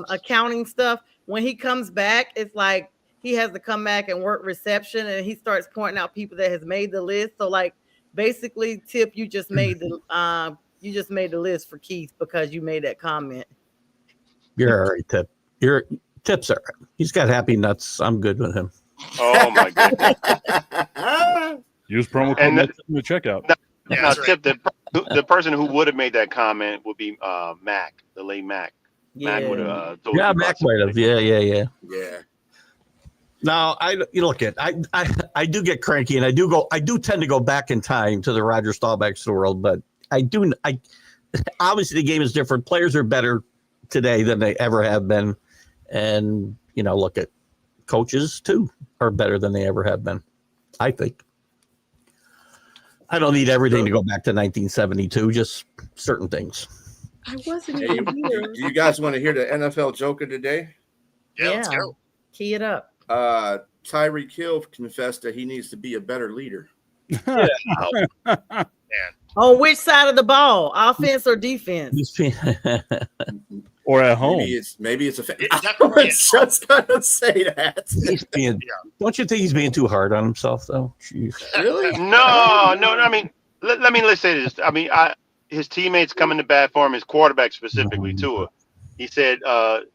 accounting stuff. When he comes back, it's like he has to come back and work reception, and he starts pointing out people that has made the list. So like basically, Tip, you just made the list for Keith because you made that comment. You're all right, Tip. Tip's all right. He's got happy nuts. I'm good with him. Oh my goodness. Use promo code And Nick in the checkout. Yeah, Now, that's right. Tip, the person who would have made that comment would be Mac, the late Mac. Yeah. Mac would have told Yeah, you Mac about might have. something. Yeah. Yeah. No, you look at I do get cranky, and I do tend to go back in time to the Roger Staubach's world, but I obviously the game is different. Players are better today than they ever have been, And, look at coaches too are better than they ever have been, I think. I don't need everything to go back to 1972, just certain things. I wasn't Hey, even here. do you guys want to hear the NFL joke of the day? Yeah, let's go. Key it up. Tyreek Hill confessed that he needs to be a better leader. On which side of the ball, offense or defense? Or at home. Maybe it's a. That- I was just gonna say that. Don't you think he's being too hard on himself, though? Jeez. Really? No. I mean, let's say this. I mean, his teammates coming to bat for him, his quarterback specifically, Tua. He said,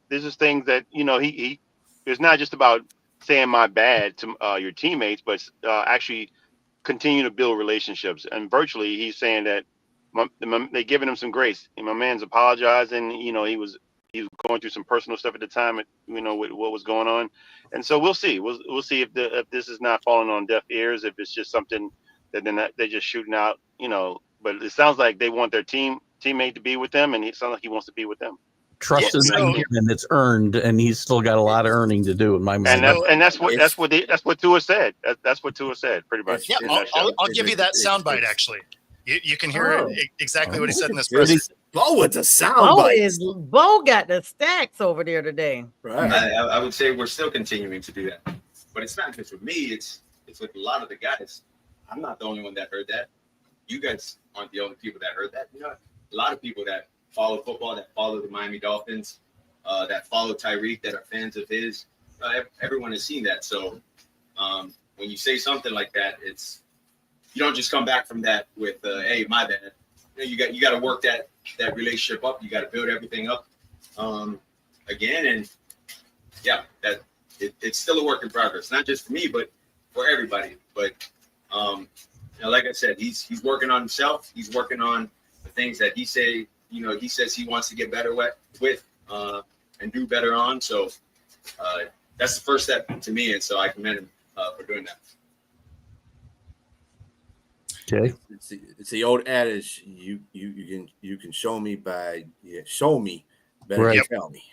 "This is things that he. It's not just about saying my bad to your teammates, but actually continue to build relationships. And virtually, he's saying that they're giving him some grace. And my man's apologizing. He was going through some personal stuff at the time. With what was going on. And so we'll see. We'll see if this is not falling on deaf ears. If it's just something that they're just shooting out. But it sounds like they want their teammate to be with them, and it sounds like he wants to be with them. Trust is and it's earned, and he's still got a lot of earning to do in my mind. And that's what Tua said. That's what Tua said, pretty much. Yeah, I'll give you that soundbite. Actually, you can hear exactly what he said in this press. Bo with the soundbite. Bo got the stacks over there today. Right. I would say we're still continuing to do that, but it's not just with me. It's with a lot of the guys. I'm not the only one that heard that. You guys aren't the only people that heard that. A lot of people that follow football, that follow the Miami Dolphins, that follow Tyreek, that are fans of his. Everyone has seen that. So when you say something like that, you don't just come back from that with, "Hey, my bad." You got to work that relationship up. You got to build everything up again, and that it's still a work in progress. Not just for me, but for everybody. But like I said, he's working on himself. He's working on the things that he says he wants to get better with and do better on. So that's the first step to me, and so I commend him for doing that. Okay. It's the old adage: you can show me show me better than tell me.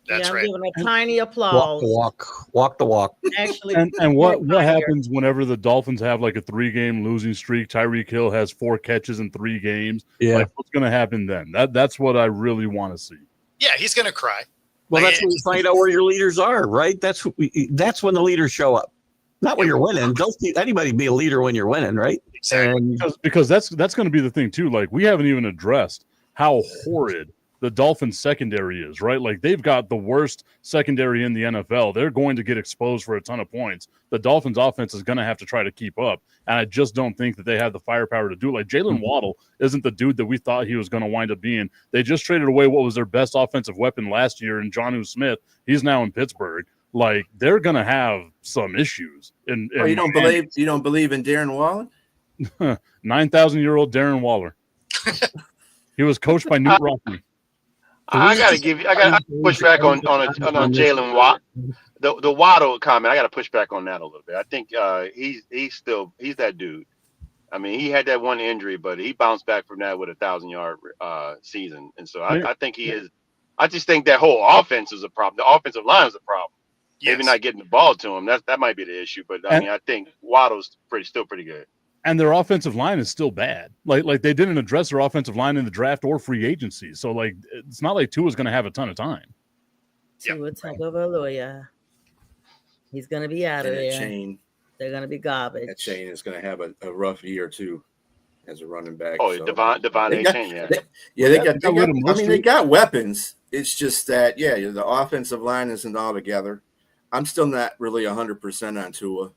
That's I'm right. giving a tiny applause. Walk the walk. Actually, And what happens whenever the Dolphins have like a 3-game losing streak? Tyreek Hill has 4 catches in 3 games. Yeah. Like, what's going to happen then? That's what I really want to see. Yeah, he's gonna cry. Well, that's when you find out where your leaders are, right? That's when the leaders show up. Not when you're winning. Don't anybody be a leader when you're winning, right? Exactly. Because that's going to be the thing too. Like, we haven't even addressed how horrid the Dolphins secondary is, right? Like, they've got the worst secondary in the NFL. They're going to get exposed for a ton of points. The Dolphins offense is going to have to try to keep up. And I just don't think that they have the firepower to do it. Like, Jalen Waddle isn't the dude that we thought he was going to wind up being. They just traded away what was their best offensive weapon last year in Jonnu Smith. He's now in Pittsburgh. Like, they're going to have some issues. And you don't believe in Darren Waller? 9,000-year-old Darren Waller. He was coached by Newt Rockne. I gotta push back on Jalen Watt. The Waddle comment, I gotta push back on that a little bit. I think he's that dude. I mean, he had that one injury, but he bounced back from that with a 1,000-yard season. And so I think he is. I just think that whole offense is a problem. The offensive line is a problem. Yes. Maybe not getting the ball to him. That might be the issue. But I think Waddle's still pretty good. And their offensive line is still bad. Like they didn't address their offensive line in the draft or free agency. So like it's not like Tua's going to have a ton of time. Tua Tagovailoa. He's going to be out of there. Chain, they're going to be garbage. That Chain is going to have a rough year too as a running back. Oh, so. Devon Chain, they got weapons. It's just that the offensive line isn't all together. I'm still not really 100% on Tua.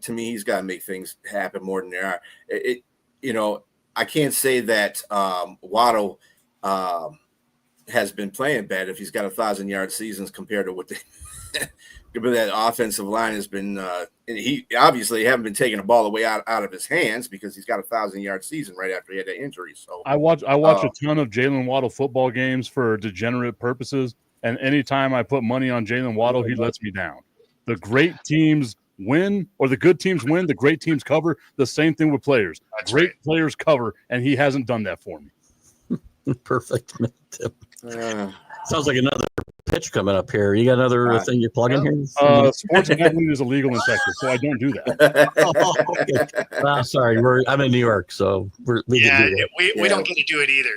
To me, he's got to make things happen more than they are. I can't say that Waddle has been playing bad if he's got 1,000-yard seasons compared to what that offensive line has been. He obviously haven't been taking the ball away out of his hands because he's got 1,000-yard season right after he had that injury. So I watch a ton of Jalen Waddle football games for degenerate purposes, and anytime I put money on Jalen Waddle, he lets me down. The great teams win, or the good teams win, the great teams cover. The same thing with players. That's great right. Players cover, and he hasn't done that for me. Perfect. Sounds like another pitch coming up here. You got another thing you're plugging here? Sports gambling is illegal in Texas, so I don't do that. Okay. Sorry, I'm in New York, so we can do that. We don't get to do it either.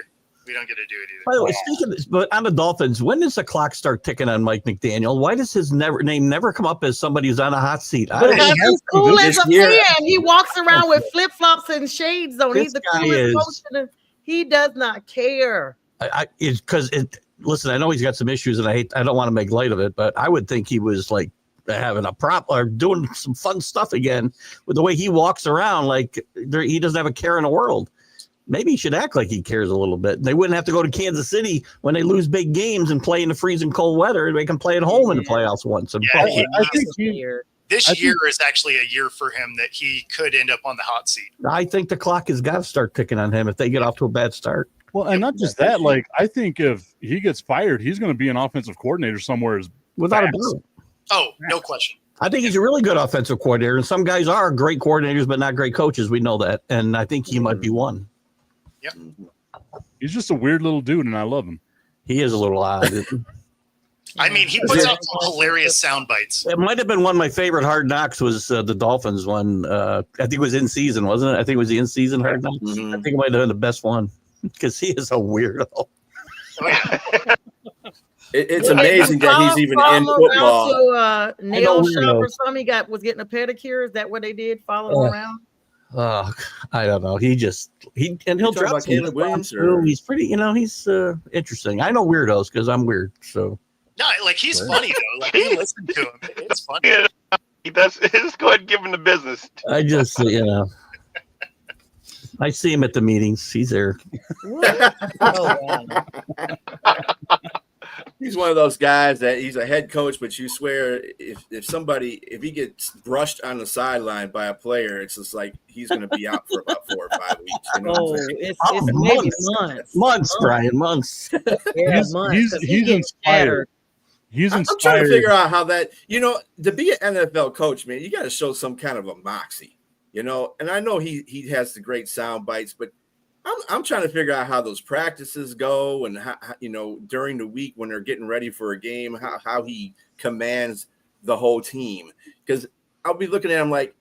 We don't get to do it either. By the way, speaking of this, but on the Dolphins, when does the clock start ticking on Mike McDaniel? Why does his name never come up as somebody who's on a hot seat? Because he's cool as a fan. He walks around with flip flops and shades on. He's the coolest coach. He does not care. Listen, I know he's got some issues, and I don't want to make light of it, but I would think he was like having a prop or doing some fun stuff again with the way he walks around. Like he doesn't have a care in the world. Maybe he should act like he cares a little bit. They wouldn't have to go to Kansas City when they lose big games and play in the freezing cold weather. They can play at home in the playoffs once. I think this year is actually a year for him that he could end up on the hot seat. I think the clock has got to start ticking on him if they get off to a bad start. Well, and not just that. Like, I think if he gets fired, he's going to be an offensive coordinator somewhere. Without a doubt. Oh, no question. I think he's a really good offensive coordinator, and some guys are great coordinators, but not great coaches. We know that, and I think he might be one. Yep. He's just a weird little dude, and I love him. He is a little odd. I mean, he puts out some hilarious sound bites. It might have been one of my favorite Hard Knocks was the Dolphins one. I think it was in season, wasn't it? I think it was the in season Hard Knocks. I think it might have been the best one because he is a weirdo. It's amazing that he's even in football. To nail shop or something. Was getting a pedicure. Is that what they did? Follow him around. I don't know. He'll drop Caleb Williams. He's pretty. He's interesting. I know weirdos because I'm weird. So no, like he's funny though. Like you listen to him, it's funny. Yeah, he does. Just go ahead and give him the business. I just I see him at the meetings. He's there. He's one of those guys that he's a head coach, but you swear if he gets brushed on the sideline by a player, it's just like he's going to be out for about 4 or 5 weeks. You know it's maybe months, Brian, months. Yeah, he's inspired. I'm trying to figure out how that, to be an NFL coach, man, you got to show some kind of a moxie, and I know he has the great sound bites, but I'm trying to figure out how those practices go and how, during the week when they're getting ready for a game, how he commands the whole team. Because I'll be looking at him like,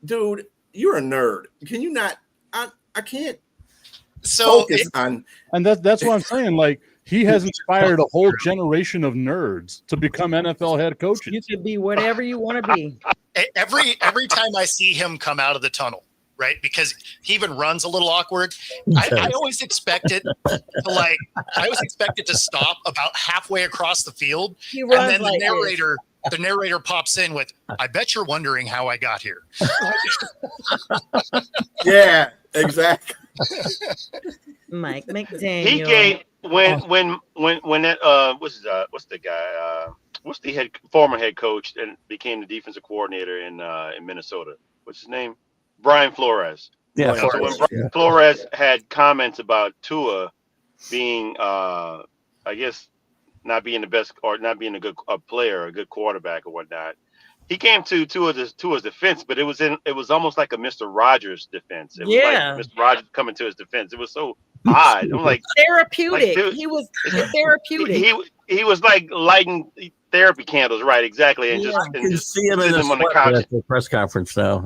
dude, you're a nerd. Can you not? I can't focus on. And that's what I'm saying. Like, he has inspired a whole generation of nerds to become NFL head coaches. You can be whatever you want to be. Every time I see him come out of the tunnel, right? Because he even runs a little awkward. I always expect it to stop about halfway across the field. And then the narrator pops in with, I bet you're wondering how I got here. Yeah, exactly. Mike McDaniel. He gave when that what's the guy what's the former head coach and became the defensive coordinator in Minnesota? What's his name? Brian Flores. Yeah. So when Brian Flores had comments about Tua being, I guess, not being the best or not being a good player, or a good quarterback or whatnot, he came to Tua's defense, but it was almost like a Mr. Rogers defense. It was like Mr. Rogers coming to his defense. It was so odd. I'm like therapeutic. He was therapeutic. He was like lighting therapy candles, right? Exactly, and just see him in the press conference now.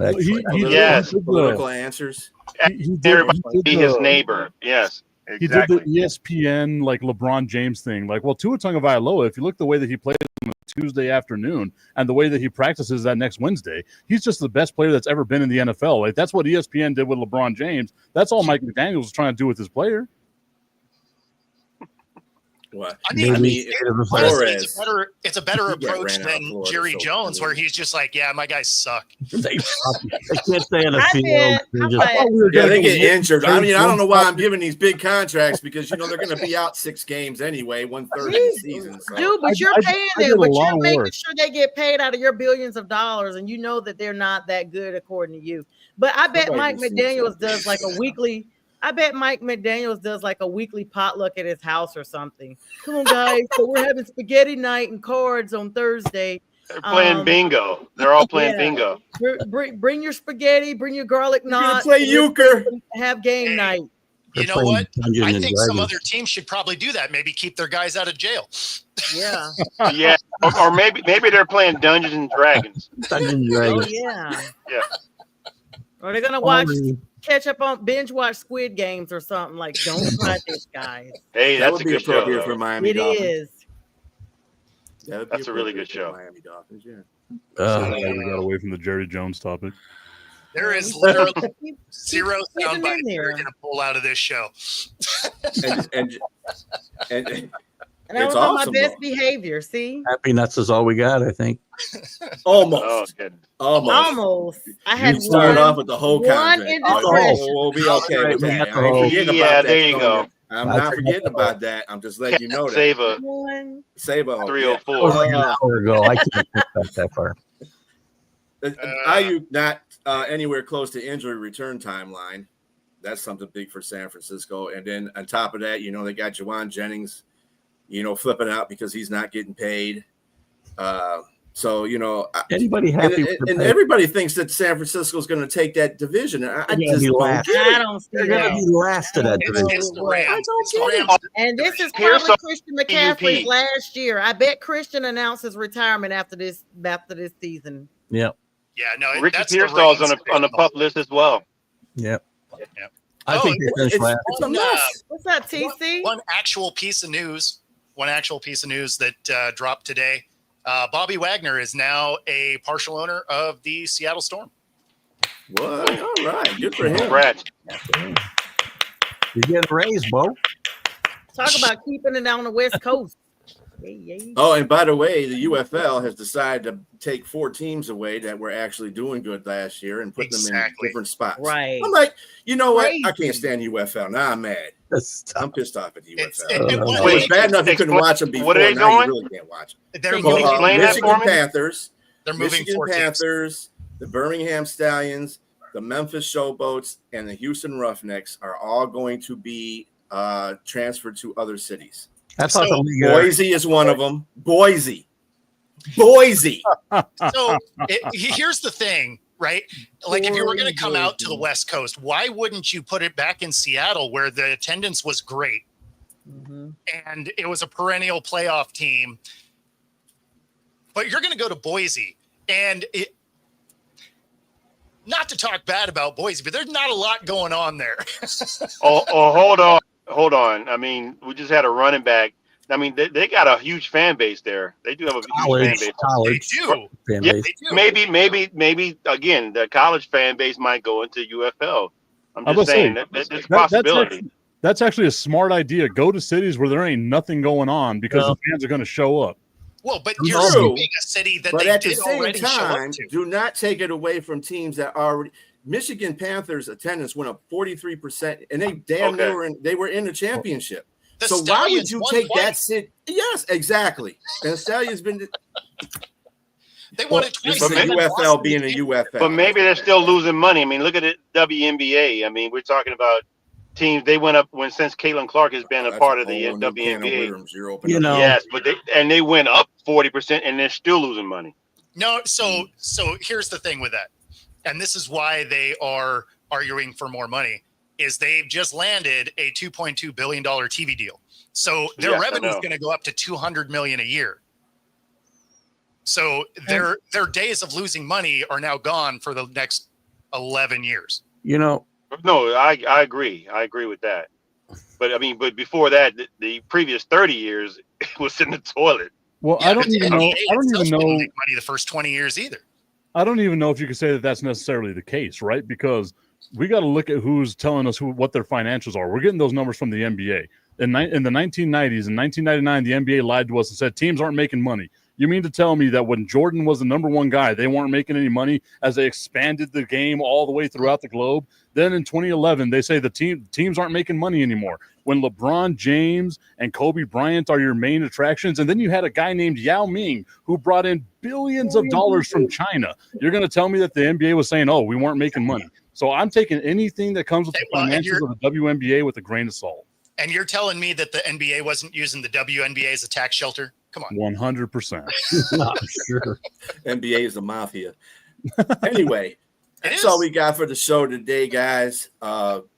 Yes, political answers. Everybody be his neighbor. Yes, exactly. He did the ESPN like LeBron James thing. Like, well, Tua Tagovailoa, if you look the way that he plays on a Tuesday afternoon and the way that he practices that next Wednesday, he's just the best player that's ever been in the NFL. Like, that's what ESPN did with LeBron James. That's all Mike McDaniel was trying to do with his player. What? I mean, honestly, it's a better approach than Jerry Jones, where he's just like, yeah, my guys suck. They can't stay in the field. They get injured. I mean, I don't know why I'm giving these big contracts because, they're going to be out 6 games anyway, 1/3 of the season. So. Dude, but you're paying them, but you're making sure they get paid out of your billions of dollars, and you know that they're not that good according to you. But I bet Mike McDaniels does like a weekly. I bet Mike McDaniels does like a weekly potluck at his house or something. Come on, guys. So we're having spaghetti night and cards on Thursday. They're playing bingo. They're all playing bingo. Bring your spaghetti. Bring your garlic knots. Play euchre. Have game night. You know what? I think some other teams should probably do that. Maybe keep their guys out of jail. Yeah. Yeah, or maybe they're playing Dungeons and Dragons. Dungeons and Oh Dragons. yeah. Yeah. Or they're gonna catch up on binge watch Squid Games or something. Like, don't try this, guys. Hey, That that's would a be good show. appropriate for though. Miami It Dolphins. is. That would be That's a really appropriate good for show. Miami Dolphins, yeah. So glad we got away from the Jerry Jones topic. There is literally zero Keep them in soundbite there. you're going to pull out of this show. And And I was It's on awesome, my best though. behavior. See, Happy nuts is all we got, I think. almost. Oh, good. almost. I had You started one- off with the whole one content. indiscretion. We'll be okay with We that. got the I ain't whole- forgetting Yeah, about that, there you Sonya. go. I'm I not forgot forgetting the about that. I'm just letting you know that. Save a One. Save a 304. That was like an hour ago. I can't think back that far. IU not anywhere close to injury return timeline. That's something big for San Francisco. And then on top of that, they got Juwan Jennings, flipping out because he's not getting paid. So, Anybody happy with the and pay? everybody thinks that San Francisco is going to take that division. I They're gonna just be don't last. get I it. don't see They're going to that. be last to that division. It's the Rams. I don't It's the get it. Rams. And this is Here's probably Christian McCaffrey's PUP. last year. I bet Christian announced his retirement after this season. Yep. Yeah, no, Ricky that's the Pearsall's Rams on the pup list as well. Yep. Yep. I Oh, think they finished It's, last. it's a One, mess. What's up, TC? One actual piece of news that dropped today. Bobby Wagner is now a partial owner of the Seattle Storm. What? All right. Good for him. Congrats. You're getting raised, Bo. Talk about keeping it on the West Coast. Yeah. Oh, and by the way, the UFL has decided to take 4 teams away that were actually doing good last year and put them in Exactly. different spots. Right. I'm like, you know what? Crazy. I can't stand UFL. Now I'm mad. That's tough. I'm pissed off at the It's- UFL. it- It wait, was bad enough you couldn't watch them before. What are they Now you doing? really can't watch them. They're Can you moving. explain that Michigan for me? Panthers, They're moving Michigan 4 teams. Panthers, the Birmingham Stallions, the Memphis Showboats, and the Houston Roughnecks are all going to be transferred to other cities. I thought So, the league. Boise is one of them. Boise. So here's the thing, right? Like if you were going to come out to the West Coast, why wouldn't you put it back in Seattle where the attendance was great Mhm. and it was a perennial playoff team? But you're going to go to Boise and not to talk bad about Boise, but there's not a lot going on there. Hold on. I mean, we just had a running back. I mean, they got a huge fan base there. They do have a huge fan College, base. college They do. fan Yeah, base. They do. maybe again, the college fan base might go into UFL. I'm I just was saying saying, that's a possibility. That's actually a smart idea. Go to cities where there ain't nothing going on because the fans are going to show up. Well, but True. you're sweeping a city that But they at the did same already show time, up to. do not take it away from teams that already. Michigan Panthers attendance went up 43%, and they damn Okay. near they were in the championship. The So why would Stallions you won take that twice. city? Yes, exactly. And the Stallions been They won it this twice. is They the haven't UFL lost being a any- UFL. But maybe they're still losing money. I mean, look at it, WNBA. I mean, we're talking about teams. They went up since Caitlin Clark has been a That's part of the whole new can of WNBA. worms you're opening You up. know, Yes, but they went up 40%, and they're still losing money. No, so here's the thing with that, and this is why they are arguing for more money. Is they've just landed a $2.2 billion TV deal, so their Yes, I revenue is know. going to go up to $200 million a year. So their days of losing money are now gone for the next 11 years. you know, No, I agree. I agree with that. But I mean, but before that, the previous 30 years it was in the toilet. Well, Yeah, I don't but the even know. NBA I don't itself even didn't know. make money the first 20 years either. I don't even know if you could say that that's necessarily the case, right? Because we got to look at who's telling us what their financials are. We're getting those numbers from the NBA. In the 1990s, in 1999, the NBA lied to us and said teams aren't making money. You mean to tell me that when Jordan was the number one guy, they weren't making any money as they expanded the game all the way throughout the globe? Then in 2011, they say the teams aren't making money anymore. When LeBron James and Kobe Bryant are your main attractions, and then you had a guy named Yao Ming who brought in billions of dollars from China. You're going to tell me that the NBA was saying, "Oh, we weren't making money." So I'm taking anything that comes with the Well, and financials of the WNBA with a grain of salt. And you're telling me that the NBA wasn't using the WNBA as a tax shelter? Come on. 100%. not sure. NBA is the mafia. Anyway, That's all we got for the show today, guys.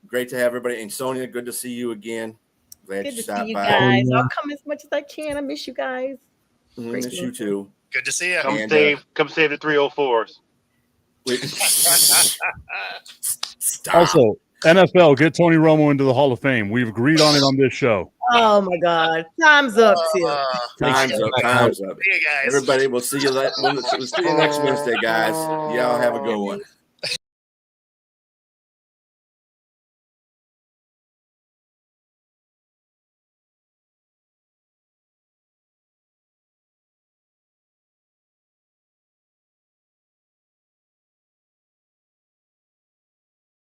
Great to have everybody. And Sonia, good to see you again. Glad Good you to stopped see you by. guys. I'll come as much as I can. I miss you guys. Miss you too. Good to see you. Come save the 304s. Also, NFL, get Tony Romo into the Hall of Fame. We've agreed on it on this show. Oh my God. Time's up, Tim. Time's up. Time's up. See you guys. Everybody, we'll see you next Wednesday, guys. Y'all have a good one.